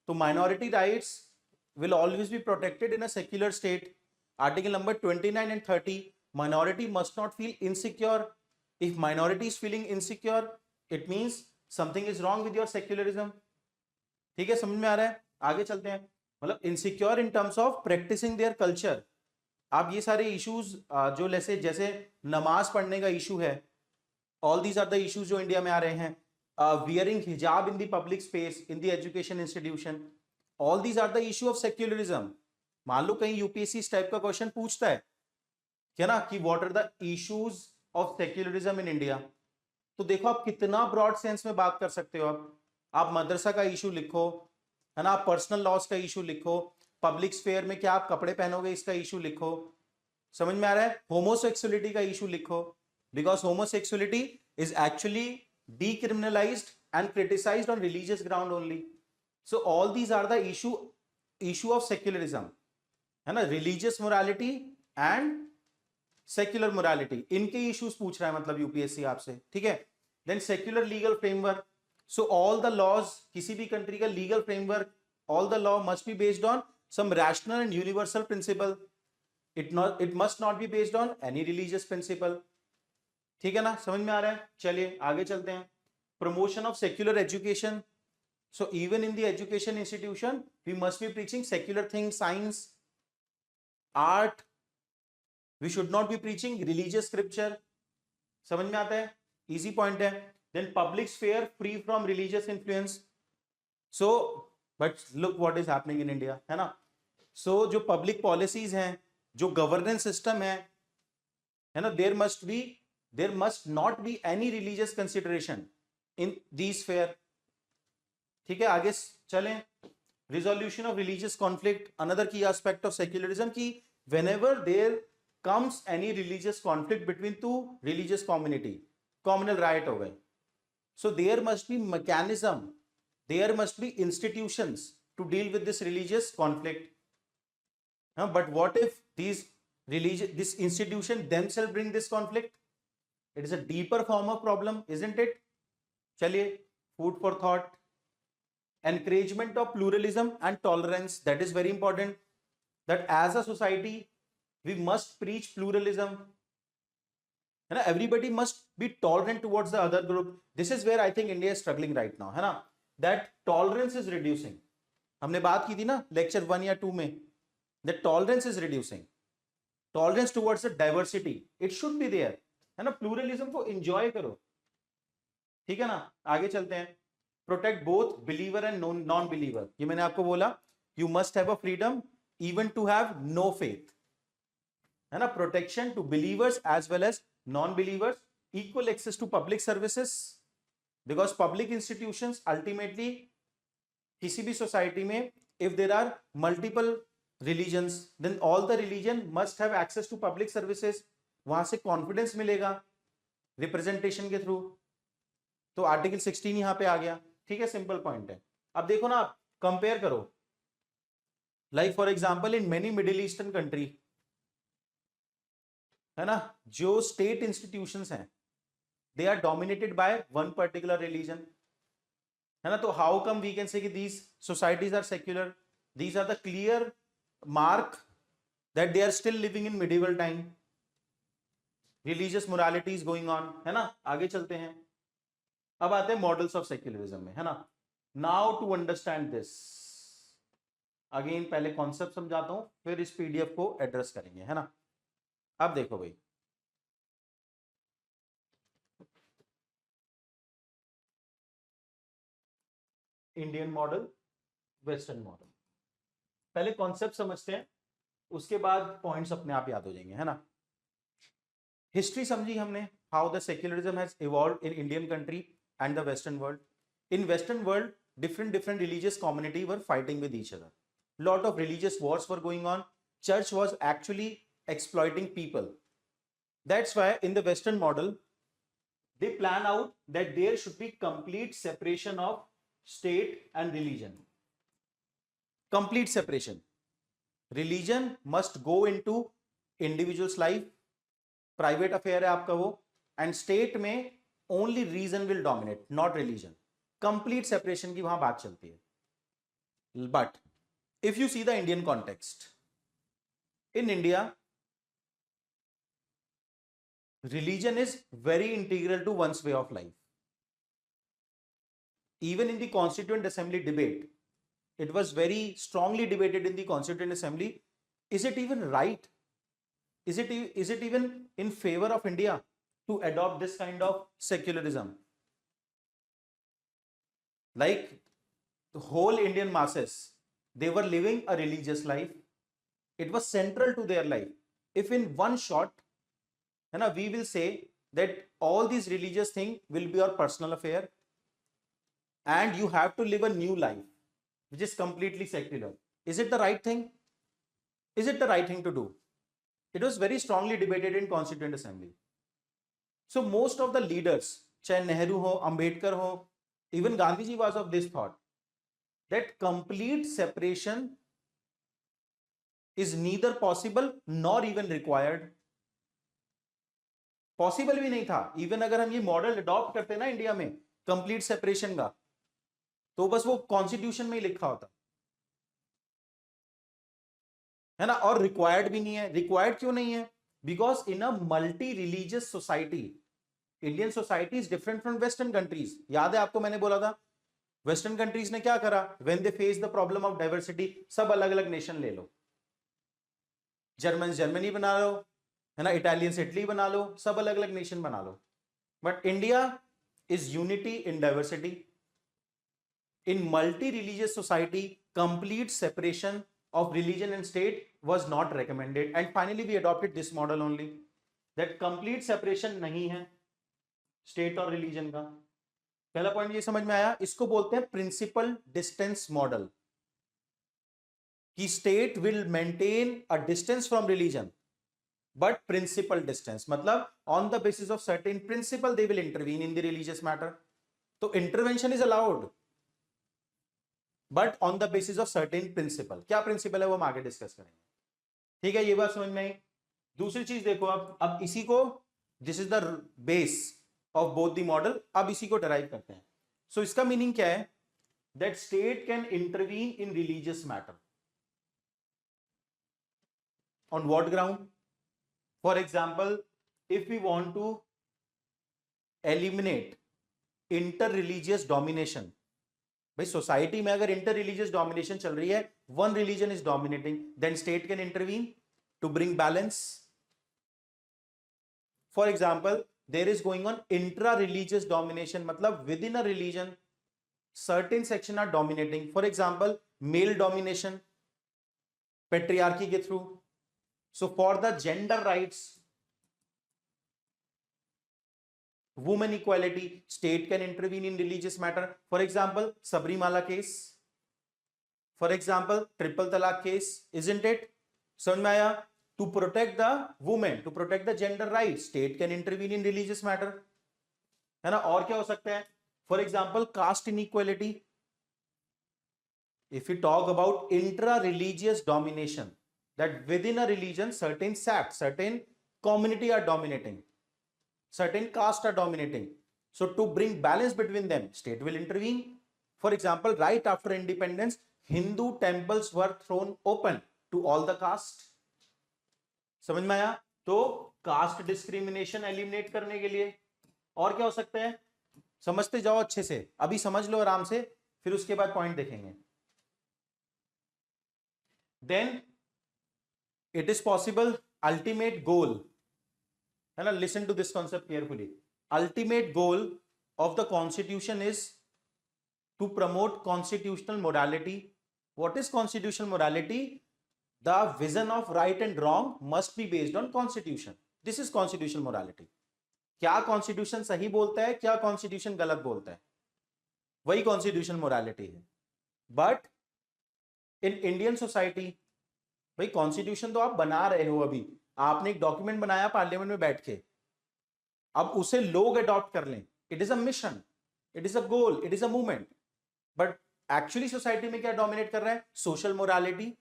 तो minority rights will always be protected in a secular state, article number 29 and 30, minority must not feel insecure. If minority is feeling insecure, it means something is wrong with your secularism. ठीक है, समझ में आ रहा है, आगे चलते हैं। मतलब insecure in terms of practising their culture, आप ये सारे इश्यूज जो जैसे नमाज पढ़ने का इशू है, all these are the issues जो इंडिया में आ रहे हैं, wearing hijab in the public space, in the education institution, all these are the issue of secularism. मान लो कहीं यूपीएससी इस टाइप का क्वेश्चन पूछता है ना, कि what are the issues of secularism in India, तो देखो आप कितना ब्रॉड सेंस में बात कर सकते हो। आप मदरसा का इशू लिखो, है ना, आप पर्सनल लॉस का इशू लिखो, पब्लिक स्फेयर में क्या आप कपड़े पहनोगे इसका इशू लिखो, समझ में आ रहा है, होमोसेक्सुअलिटी का इशू लिखो, because homosexuality is actually decriminalised and criticised on religious ground only. So all these are the issue of secularism, है ना, religious morality and secular morality, इनके इश्यूज पूछ रहा है मतलब यूपीएससी आपसे। ठीक है, then secular legal framework, so all the laws, किसी भी कंट्री का legal framework, all the law must be based on some rational and universal principle, it must not B based on any religious principle. ठीक है ना, समझ में आ रहा है, चलिए आगे चलते हैं। Promotion of secular education, so even in the education institution we must be preaching secular things, science, art, we should not be preaching religious scripture, समझ में आता है, इजी पॉइंट है। then public sphere free from religious influence, so but look what is happening in India, है ना। so जो public policies हैं, जो governance system है ना, there must not be any religious consideration in these sphere। ठीक है, आगे चलें। resolution of religious conflict, another key aspect of secularism, की whenever there comes any religious conflict between two religious community, communal riot हो गए, so there must be mechanism, there must be institutions to deal with this religious conflict, but what if this institution themselves bring this conflict? It is a deeper form of problem, isn't it? चलिए, food for thought। encouragement of pluralism and tolerance, that is very important, that as a society we must preach pluralism, है ना, everybody must be tolerant towards the other group। this is where I think India is struggling right now, है ना, that tolerance is reducing। हमने बात की थी ना लेक्चर 1 या 2 में, that tolerance is reducing, tolerance towards the diversity it should be there, है ना, pluralism को enjoy करो। ठीक है ना, आगे चलते हैं। protect both believer and non believer, ये मैंने आपको बोला, you must have a freedom even to have no faith, है ना, protection to believers as well as non believers, equal access to public services, because public institutions ultimately किसी भी सोसाइटी में if there are multiple religions, then all the religion must have access to public services, वहां से कॉन्फिडेंस मिलेगा रिप्रेजेंटेशन के थ्रू। तो आर्टिकल 16 यहां पे आ गया, ठीक है, सिंपल पॉइंट है। अब देखो ना, आप कंपेयर करो, like for example in many Middle Eastern country, है ना, जो स्टेट इंस्टीट्यूशंस हैं they are dominated by one particular religion, है ना। तो how come we can say कि these societies are secular? These are the clear mark that they are still living in medieval time, religious morality is going on, है ना। आगे चलते हैं, अब आते हैं मॉडल्स ऑफ सेक्युलरिज्म में, है ना। Now to understand this, again पहले कॉन्सेप्ट समझाता हूं, फिर इस पीडीएफ को एड्रेस करेंगे, है ना। अब देखो भाई, इंडियन मॉडल, वेस्टर्न मॉडल, पहले कॉन्सेप्ट समझते हैं, उसके बाद पॉइंट्स अपने आप याद हो जाएंगे, है ना। हिस्ट्री समझी हमने, how the secularism has evolved in Indian country and the western world. In western world different religious community were fighting with each other, lot of religious wars were going on, church was actually exploiting people. That's why in the western model they plan out that there should be complete separation of state and religion, complete separation. Religion must go into individual's life, private affair है आपका वो, and state में only reason will dominate, not religion. Complete separation की वहां बात चलती है। But if you see the Indian context, in India religion is very integral to one's way of life. Even in the constituent assembly debate, it was very strongly debated in the constituent assembly, is it even right, is it even in favor of India to adopt this kind of secularism? Like the whole Indian masses, they were living a religious life, it was central to their life. If in one shot, है ना, we will say that all these religious thing will be your personal affair and you have to live a new life which is completely secular, is it the right thing? Is it the right thing to do? It was very strongly debated in constituent assembly. So most of the leaders, चाहे नेहरू हो, अंबेडकर हो, even Gandhi ji was of this thought that complete separation is neither possible nor even required. Possible भी नहीं था। इवन अगर हम ये मॉडल अडॉप्ट करते ना इंडिया में कंप्लीट सेपरेशन का, तो बस वो कॉन्स्टिट्यूशन में ही लिखा होता, है ना। और रिक्वायर्ड भी नहीं है। रिक्वायर्ड क्यों नहीं है? Because in a multi religious society, Indian society is different from western countries. याद है आपको, मैंने बोला था वेस्टर्न कंट्रीज ने क्या करा, when they face the problem of diversity, सब अलग अलग नेशन ले लो, जर्मन जर्मनी बना लो, है ना, इटालियंस इटली बना लो, सब अलग अलग नेशन बना लो। But India is unity in diversity. In multi religious society complete separation of religion and state was not recommended, and finally we adopted this model only, that complete separation नहीं है state और religion का। पहला पॉइंट ये समझ में आया, इसको बोलते हैं प्रिंसिपल डिस्टेंस मॉडल, कि state will maintain a distance from religion but principle distance, मतलब on the basis of certain principle they will intervene in the religious matter. तो intervention is allowed but on the basis of certain principle. क्या प्रिंसिपल है वो हम आगे डिस्कस करेंगे, ठीक है, ये बात समझ में आई। दूसरी चीज देखो, अब इसी को, this is the base of both the model, अब इसी को डराइव करते हैं। सो इसका मीनिंग क्या है, that state can intervene in religious matter on what ground? For example, if we want to eliminate inter religious domination, भाई सोसाइटी में अगर इंटर रिलीजियस डोमिनेशन चल रही है, one religion is dominating, then state can intervene to bring balance. For example, there is going on intra religious domination, मतलब within a religion certain section are dominating. For example, male domination patriarchy के through. So for the gender rights, women equality, state can intervene in religious matter. For example, Sabrimala case, for example triple talaq case, isn't it? समझ में आया? To protect the women, to protect the gender right, state can intervene in religious matter, है ना? और क्या हो सकता है? For example caste inequality, if you talk about intra-religious domination, that within a religion certain sects, certain community are dominating, certain caste are dominating, so to bring balance between them, state will intervene. For example, right after independence, Hindu temples were thrown open to all the caste. समझ में आया? तो कास्ट डिस्क्रिमिनेशन एलिमिनेट करने के लिए और क्या हो सकता है? समझते जाओ अच्छे से, अभी समझ लो आराम से, फिर उसके बाद पॉइंट देखेंगे. Then it is possible, ultimate goal, है ना? Listen to this concept carefully. Ultimate goal of the constitution is to promote constitutional morality. What is constitutional morality? The vision of right and wrong must be based on constitution. This is constitutional morality. क्या कॉन्स्टिट्यूशन सही बोलता है, क्या कॉन्स्टिट्यूशन गलत बोलता है, वही कॉन्स्टिट्यूशनल मोरालिटी है. बट इन इंडियन सोसाइटी, भाई कॉन्स्टिट्यूशन तो आप बना रहे हो, अभी आपने एक डॉक्यूमेंट बनाया पार्लियामेंट में बैठ के, अब उसे लोग अडॉप्ट कर लें, it is a mission, it is a goal, it is a movement. But actually society में क्या डोमिनेट कर रहा है? सोशल मोरालिटी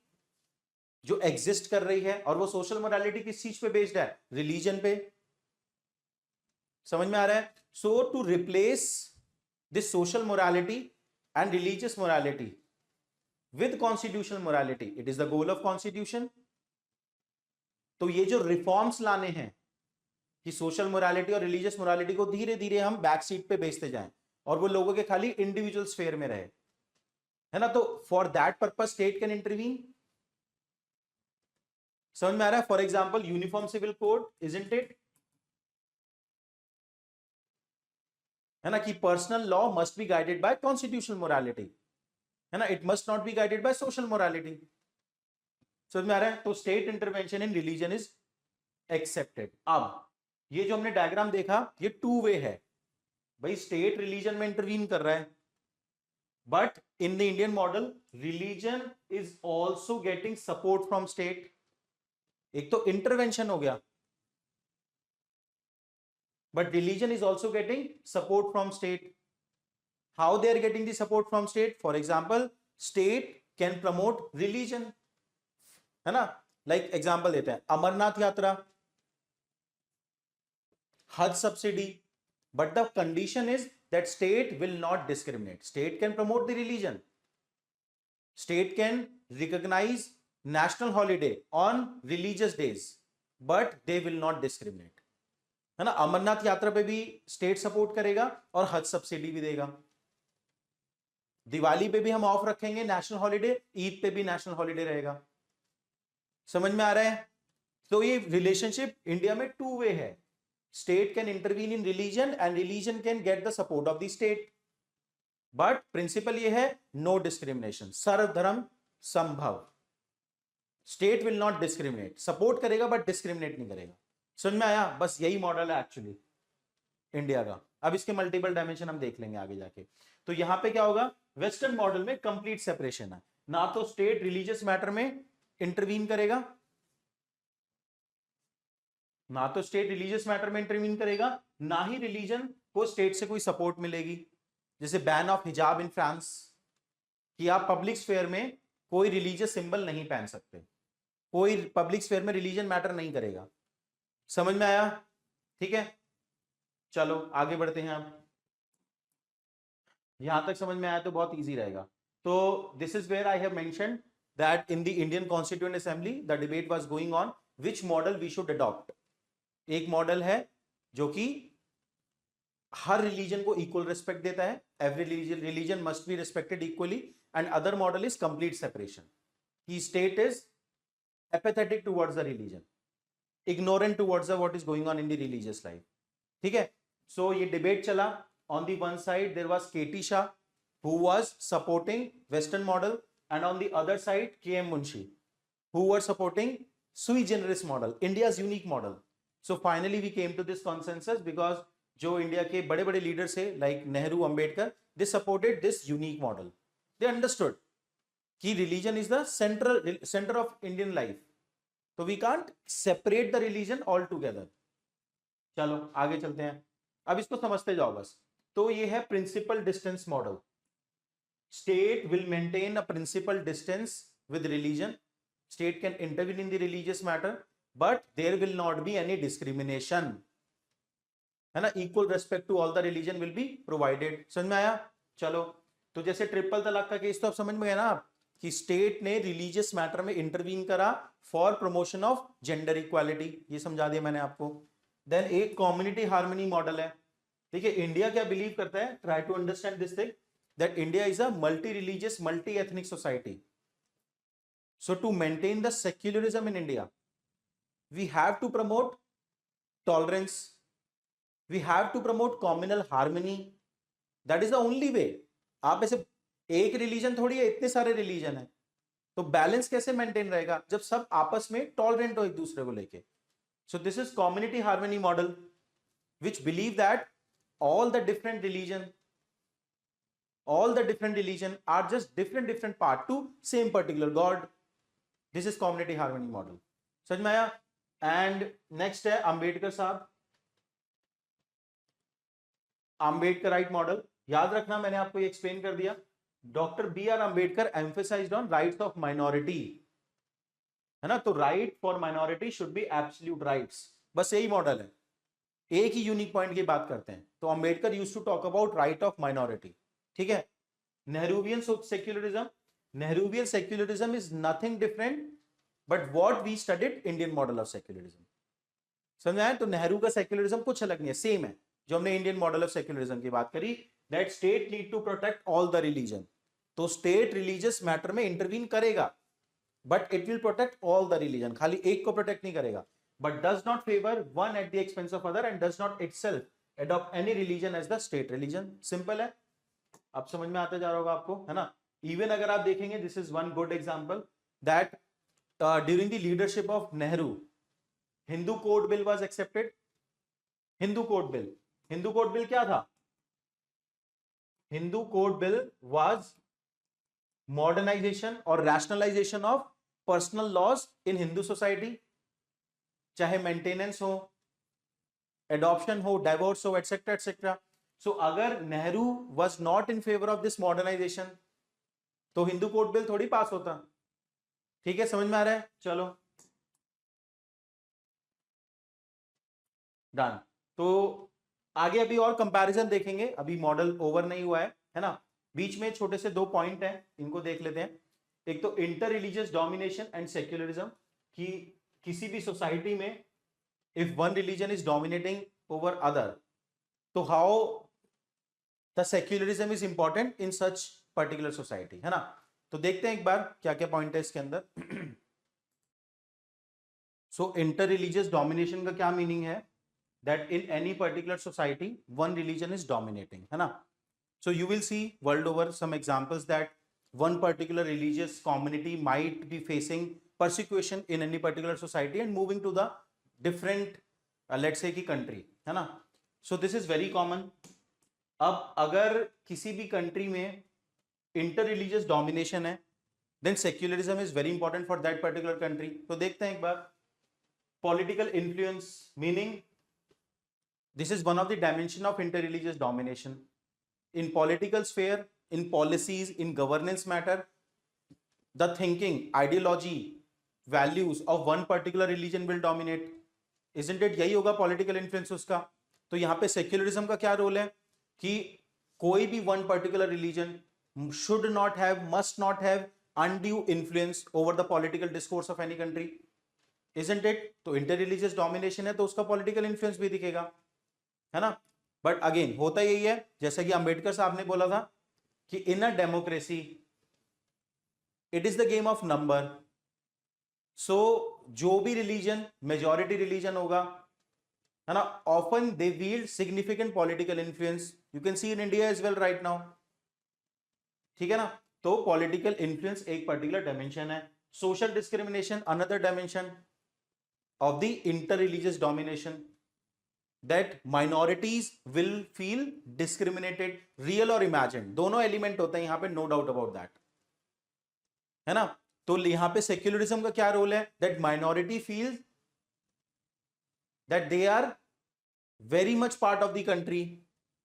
जो एग्जिस्ट कर रही है, और वो सोशल मोरालिटी किस चीज पे बेस्ड है? रिलीजन पे. समझ में आ रहा है? So to replace this social morality and religious morality with constitutional morality, it is the goal of constitution. तो ये जो रिफॉर्म्स लाने हैं कि सोशल मोरालिटी और रिलीजियस मोरालिटी को धीरे धीरे हम बैक सीट पे बेचते जाएं और वो लोगों के खाली इंडिविजुअल स्फेयर में रहे, है ना? तो for that purpose state can intervene. समझ में आ रहा है? For example uniform civil code, isn't it? है ना कि personal law must be guided by constitutional morality, है ना? It must not be guided by social morality. समझ में आ रहा है? तो state intervention in religion is accepted. अब ये जो हमने डायग्राम देखा, ये टू वे है. भाई स्टेट रिलीजन में इंटरवीन कर रहा है, but in the Indian model religion is also getting support from state. एक तो इंटरवेंशन हो गया, but religion is also getting support from state. How they are getting the support from state? For example, state can promote religion, है ना? Like example देते हैं, अमरनाथ यात्रा, हज subsidy, but the condition is that state will not discriminate. State can promote the religion, state can recognize national holiday on religious days, but they will not discriminate, है ना? अमरनाथ यात्रा पे भी स्टेट सपोर्ट करेगा और हज सब्सिडी भी देगा. दिवाली पे भी हम ऑफ रखेंगे नेशनल हॉलिडे, ईद पे भी नेशनल हॉलिडे रहेगा. समझ में आ रहा है? तो ये रिलेशनशिप इंडिया में टू वे है. State can intervene in religion and religion can get the support of the state. But principle ये है, नो डिस्क्रिमिनेशन, सर्वधर्म संभव. State will not discriminate, support करेगा बट डिस्क्रिमिनेट नहीं करेगा. समझ में आया? बस यही मॉडल है एक्चुअली इंडिया का. अब इसके मल्टीपल डायमेंशन हम देख लेंगे आगे जाके. तो यहां पे क्या होगा? वेस्टर्न मॉडल में कंप्लीट सेपरेशन है, ना तो स्टेट रिलीजियस मैटर में इंटरवीन करेगा, ना तो स्टेट रिलीजियस मैटर में इंटरवीन करेगा, ना ही रिलीजन को स्टेट से कोई सपोर्ट मिलेगी. जैसे बैन ऑफ हिजाब इन फ्रांस, कि आप पब्लिक स्फेयर में कोई रिलीजियस सिंबल नहीं पहन सकते, कोई पब्लिक स्फेयर में रिलीजन मैटर नहीं करेगा. समझ में आया? ठीक है, चलो आगे बढ़ते हैं. आप यहां तक समझ में आया तो बहुत इजी रहेगा. तो this is where I have mentioned that in the Indian Constituent Assembly the debate was going on which model we should adopt. एक मॉडल है जो कि हर रिलीजन को इक्वल रिस्पेक्ट देता है, every religion must be respected equally, and other model is complete separation, की state is apathetic towards the religion, ignorant towards what is going on in the religious life. ठीक है? So ये debate चला. On the one side there was KT Shah who was supporting Western model, and on the other side KM Munshi who were supporting sui generis model, India's unique model. So finally we came to this consensus because जो इंडिया के बड़े बड़े लीडर्स है like Nehru, Ambedkar, they supported this unique model. They understood कि religion is the centre of Indian life, तो we can't separate the religion all together. चलो आगे चलते हैं, अब इसको समझते जाओ बस। तो ये है principle distance model. State will maintain a principle distance with religion, state can intervene in the religious matter, but there will not be any discrimination, है ना, equal respect to all the religion will be provided. समझ में आया? चलो, तो जैसे ट्रिपल तलाक का केस तो आप समझ में गए ना आप, कि स्टेट ने रिलीजियस मैटर में इंटरवीन करा for promotion of gender equality, ये समझा दिया मैंने आपको। देन एक कम्युनिटी हार्मनी मॉडल है। देखिए इंडिया क्या बिलीव करता है, try to understand this thing, that India is a multi religious multi ethnic society. So to maintain the secularism in India we have to promote tolerance, we have to promote communal harmony, that is the only way। आप ऐसे एक रिलीजन थोड़ी है, इतने सारे रिलीजन है, तो बैलेंस कैसे मेंटेन रहेगा जब सब आपस में टॉलरेंट हो एक दूसरे को लेके। So this is community harmony model which believe that all the different religion are just different part to same particular god। this is community harmony model। समझ में आया? एंड नेक्स्ट है अंबेडकर साहब, आम्बेडकराइट मॉडल। याद रखना मैंने आपको ये एक्सप्लेन कर दिया, doctor B R Ambedkar emphasized on rights of minority, है ना, तो right for minority should be absolute rights, बस यही मॉडल है, एक ही यूनिक पॉइंट की बात करते हैं। तो Ambedkar used to talk about right of minority, ठीक है। Nehruvian secularism, Nehruvian secularism is nothing different but what we studied Indian model of secularism. समझ आया? तो नेहरू का सेक्युलरिज्म कुछ अलग नहीं है, सेम है जो हमने इंडियन मॉडल ऑफ सेक्युलरिज्म की बात करी, that state need to protect all the religion. तो स्टेट रिलीजियस मैटर में इंटरवीन करेगा but it will protect all the religion, खाली एक को प्रोटेक्ट नहीं करेगा, but does not favour one at the expense of other and does not itself adopt any religion as the state religion. Simple है, अब समझ में आता जा रहा होगा आपको, है ना। इवन अगर आप देखेंगे, this is one good example that during the leadership of Nehru Hindu code bill was accepted. Hindu code bill, Hindu code bill क्या था? Hindu code bill was modernisation और rationalisation of personal laws in Hindu society, चाहे मेंटेनेंस हो, एडॉप्शन हो, डाइवोर्स हो, एटसेट्रा एटसेट्रा। सो अगर Nehru was not in favour of this modernisation तो हिंदू कोड बिल थोड़ी पास होता। ठीक है, समझ में आ रहा है? चलो डन। तो आगे अभी और कंपैरिजन देखेंगे, अभी मॉडल ओवर नहीं हुआ है ना। बीच में छोटे से दो पॉइंट हैं, इनको देख लेते हैं। एक तो inter religious domination and secularism, कि किसी भी सोसाइटी में if one religion is dominating over other, तो how the secularism is important in such particular society, है ना। तो देखते हैं एक बार क्या क्या पॉइंट है इसके अंदर। सो इंटर रिलीजियस डोमिनेशन का क्या मीनिंग है? that in any particular society one religion is dominating, है ना। so you will see world over some examples that one particular religious community might be facing persecution in any particular society and moving to the different let's say की country, है ना। so this is very common। अब अगर किसी भी country में inter religious domination है then secularism is very important for that particular country। तो देखते हैं एक बार, political influence meaning this is one of the dimension of interreligious domination in political sphere, in policies, in governance matter, the thinking, ideology, values of one particular religion will dominate, isn't it? यही होगा political influence उसका। तो यहाँ पे secularism का क्या रोल है कि कोई भी one particular religion should not have, must not have undue influence over the political discourse of any country, isn't it? तो interreligious domination है तो उसका political influence भी दिखेगा, है ना। बट अगेन होता यही है, जैसा कि अंबेडकर साहब ने बोला था कि in a democracy it is the game of number. So जो भी रिलीजन मेजॉरिटी रिलीजन होगा, है ना, often they wield significant political influence, you can see in India as well right now, ठीक है ना। तो पॉलिटिकल इन्फ्लुएंस एक पर्टिकुलर डायमेंशन है, social discrimination another dimension of the inter religious domination, that minorities will feel discriminated, real और imagined दोनों एलिमेंट होते हैं यहां पे, नो डाउट अबाउट दैट। है ना। तो यहां पे सेक्युलरिज्म का क्या रोल है, that minority feels that they are very much part of the country,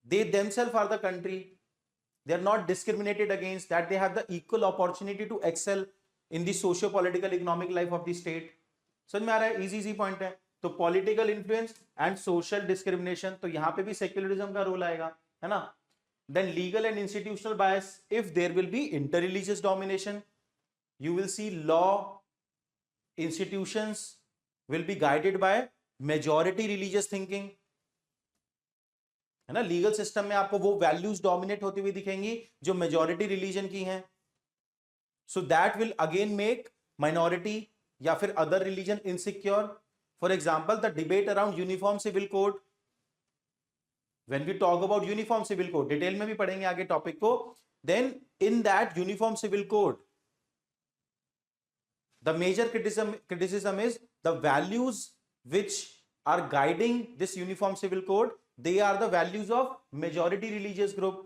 they themselves are the country, they are not discriminated against, that they have the equal opportunity to excel in the socio political economic life of the state. समझ में आ रहा है, इजी इजी पॉइंट है। तो political influence and social discrimination, तो यहां पे भी सेक्युलरिज्म का रोल आएगा, है ना। Then legal and institutional bias, if there will be inter religious domination, you will see law institutions will be guided by majority religious thinking, है ना। लीगल सिस्टम में आपको वो वैल्यूज डोमिनेट होती हुई दिखेंगी जो मेजॉरिटी रिलीजन की हैं। So that will again make minority या फिर other religion insecure. For example the debate around uniform civil code, when we talk about uniform civil code, detail में भी पढ़ेंगे आगे टॉपिक को, then in that uniform civil code the major criticism is the values which are guiding this uniform civil code, they are the values of majority religious group,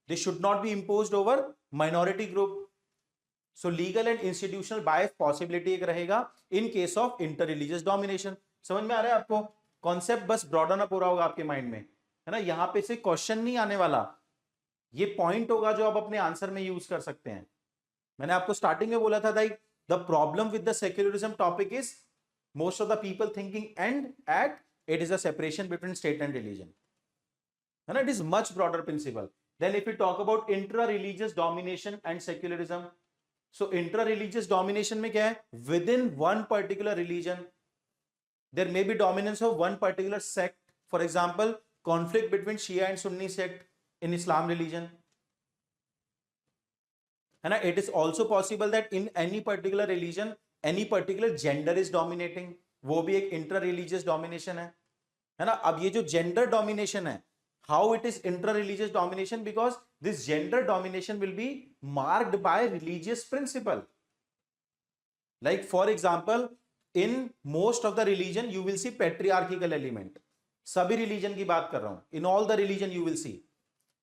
they should not be imposed over minority group. So legal and institutional bias possibility एक रहेगा in case of interreligious domination. समझ में आ रहा है आपको, कॉन्सेप्ट बस ब्रॉडन अप हो रहा होगा आपके माइंड में, है ना। यहां पे से क्वेश्चन नहीं आने वाला, ये पॉइंट होगा जो आप अपने आंसर में यूज कर सकते हैं। मैंने आपको स्टार्टिंग में बोला था भाई, the problem with the secularism topic is most of the people thinking end at it is a separation between state and religion, and it is much broader principle. Then if we talk about intra-religious domination and secularism, so intra-religious domination में क्या है, within one particular religion there may be dominance of one particular sect, for example conflict between Shia and Sunni sect in Islam religion, है ना। It is also possible that in any particular religion any particular gender is dominating, वो भी एक इंटर रिलीजियस डोमिनेशन है ना। अब ये जो जेंडर डोमिनेशन है, how it is inter religious domination, because this gender domination will be marked by religious principle. Like for example in most of the religion you will see patriarchal element, सभी रिलीजन की बात कर रहा हूं, in all the religion you will see,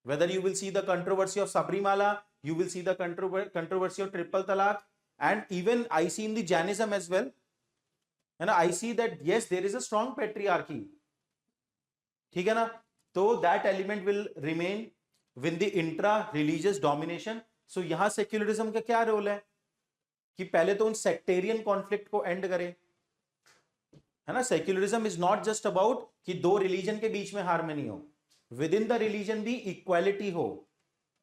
whether you will see the controversy of Sabrimala, you will see the controversy of triple talaq, and even I see in the Jainism as well, and I see that yes there is a strong patriarchy, ठीक है ना। तो that element will remain with the intra religious domination. so यहां सेक्युलरिज्म का क्या रोल है कि पहले तो उन सेक्टेरियन कॉन्फ्लिक्ट को एंड करे, है ना। Secularism is not just about कि दो रिलीजन के बीच में हार्मनी हो, विद इन द रिलीजन भी इक्वालिटी हो,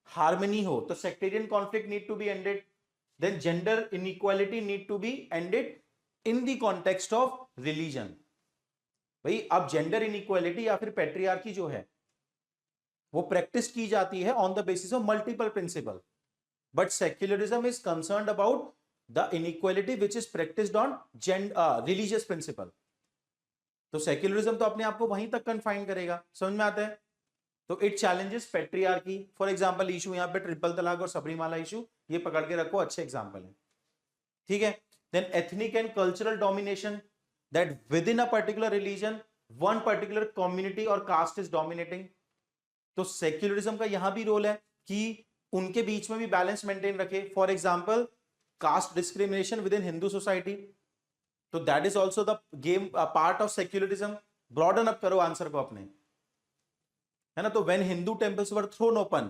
हार्मनी हो, तो sectarian conflict need to be ended, then gender inequality need to be ended in the context of religion. भाई अब जेंडर इनइक्वालिटी या फिर पैट्रियार्की जो है वो प्रैक्टिस की जाती है on the basis of multiple principle, but secularism is concerned about the inequality which is practised on religious principle. तो सेक्युलरिज्म तो अपने आप को वहीं तक कन्फाइन करेगा, समझ में आता है। तो it challenges patriarchy, for example issue यहाँ पे ट्रिपल तलाक और सबरीमाला इशू, ये पकड़ के रखो, अच्छे एग्जांपल है, ठीक है। Then ethnic and cultural domination, that within a particular religion one particular community और कास्ट इज डोमिनेटिंग। तो सेक्युलरिज्म का यहां भी रोल है कि उनके बीच में भी बैलेंस मेंटेन रखे। For example caste discrimination within Hindu society, तो that is also the game part of secularism. Broaden up करो आंसर को अपने, है ना। तो when Hindu temples were thrown open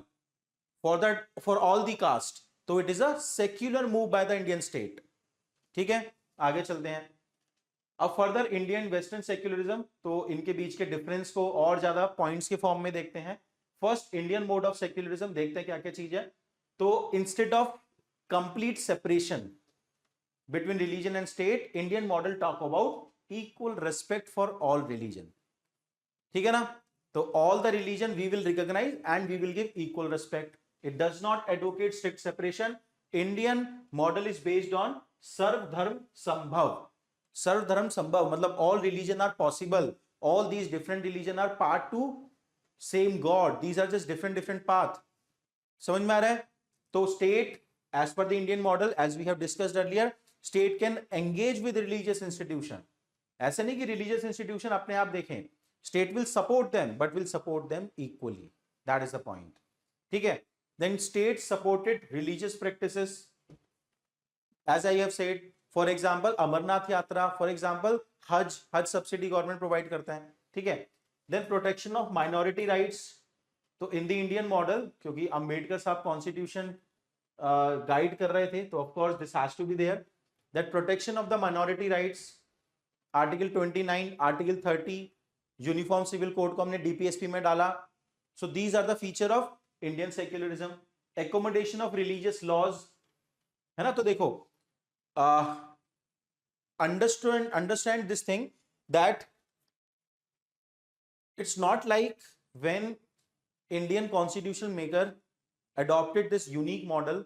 for all the caste, तो it is a secular move by the Indian state, ठीक है। आगे चलते हैं अब फर्दर इंडियन वेस्टर्न सेक्युलरिज्म, तो इनके बीच के डिफरेंस को और ज्यादा पॉइंट्स के फॉर्म में देखते हैं। First Indian mode of secularism, देखते हैं क्या क्या चीज है। तो instead of complete separation between religion and state, Indian model talk about equal respect for all religion, ठीक है ना। तो all the religion we will recognize and we will give equal respect. It does not advocate strict separation. Indian model is based on सर्व धर्म संभव। सर्व धर्म संभव मतलब all religion are possible, all these different religion are part to same God, these are just different path। समझ में आ रहा है। तो state as per the Indian model, as we have discussed earlier, state can engage with religious institution, ऐसे नहीं कि रिलीजियस इंस्टीट्यूशन अपने आप देखें, state will support them but will support them equally, that is the point, ठीक है। Then state supported religious practices, as I have said, for example Amarnath Yatra, for example Haj subsidy government provide करता है, ठीक है. Then protection of minority rights, तो इन द इंडियन मॉडल, क्योंकि अंबेडकर साहब कॉन्स्टिट्यूशन गाइड कर रहे थे, तो of course this has to be there. That protection of the minority rights, article 29, article 30, uniform civil code को हमने डीपीएसपी में डाला. So these are the feature of Indian secularism. Accommodation of religious laws, है ना. तो देखो, understand this thing, that it's not like when Indian constitution maker adopted this unique model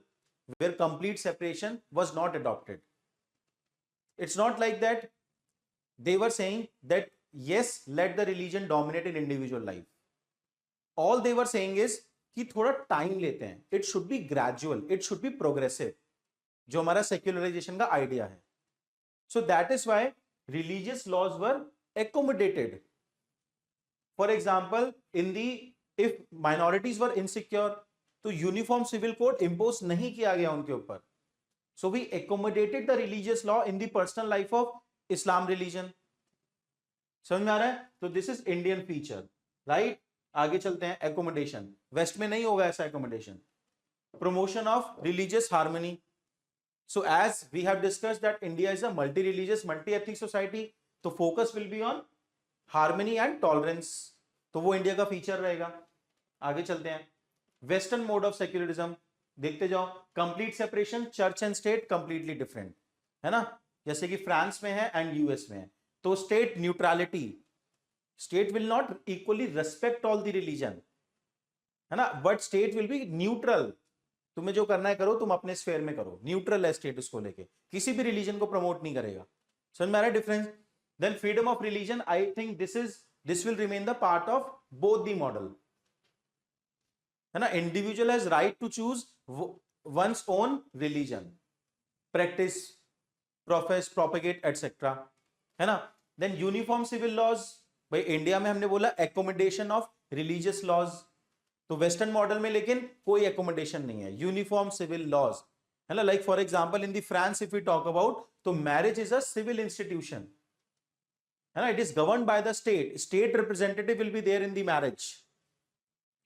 where complete separation was not adopted. It's not like that they were saying that yes, let the religion dominate in individual life. All they were saying is कि थोड़ा टाइम लेते हैं, it should be gradual, it should be progressive, जो हमारा सेक्युलराइजेशन का आइडिया है. So that is why religious laws were accommodated. For example, in the if minorities were insecure, तो यूनिफॉर्म सिविल कोड इंपोज नहीं किया गया उनके ऊपर. So we accommodated the religious law in the personal life of Islam religion. समझ में आ रहा है. तो this is Indian feature, right. आगे चलते हैं. एकोमोडेशन वेस्ट में नहीं होगा ऐसा accommodation. Promotion of religious harmony. So as we have discussed that India is a multi-religious, multi-ethnic society, तो focus will be on harmony and tolerance. तो वो इंडिया का फीचर रहेगा. आगे चलते हैं. वेस्टर्न मोड ऑफ सेक्युलरिज्म देखते जाओ. Complete separation, church and state completely different, है ना. जैसे कि फ्रांस में है एंड यूएस में है. तो state neutrality, state will not equally respect all the religion, है ना, but state will be neutral. तुम्हें जो करना है करो, तुम अपने स्फेयर में करो. न्यूट्रल है स्टेट उसको लेके, किसी भी रिलीजन को प्रमोट नहीं करेगा. समझ में आ रहा है difference. Then freedom of religion, I think this will remain the part of both the model, है ना. Individual has right to choose one's own religion, practise, profess, propagate etcetera, है ना. देन यूनिफॉर्म सिविल लॉज, भाई इंडिया में हमने बोला एकोमोडेशन ऑफ रिलीजियस लॉज, तो वेस्टर्न मॉडल में लेकिन कोई एकोमोडेशन नहीं है, यूनिफॉर्म सिविल लॉज, है ना. Like for example in the France if we talk about, तो marriage is a civil institution, है ना. It is governed by the state, state representative will be there in the marriage.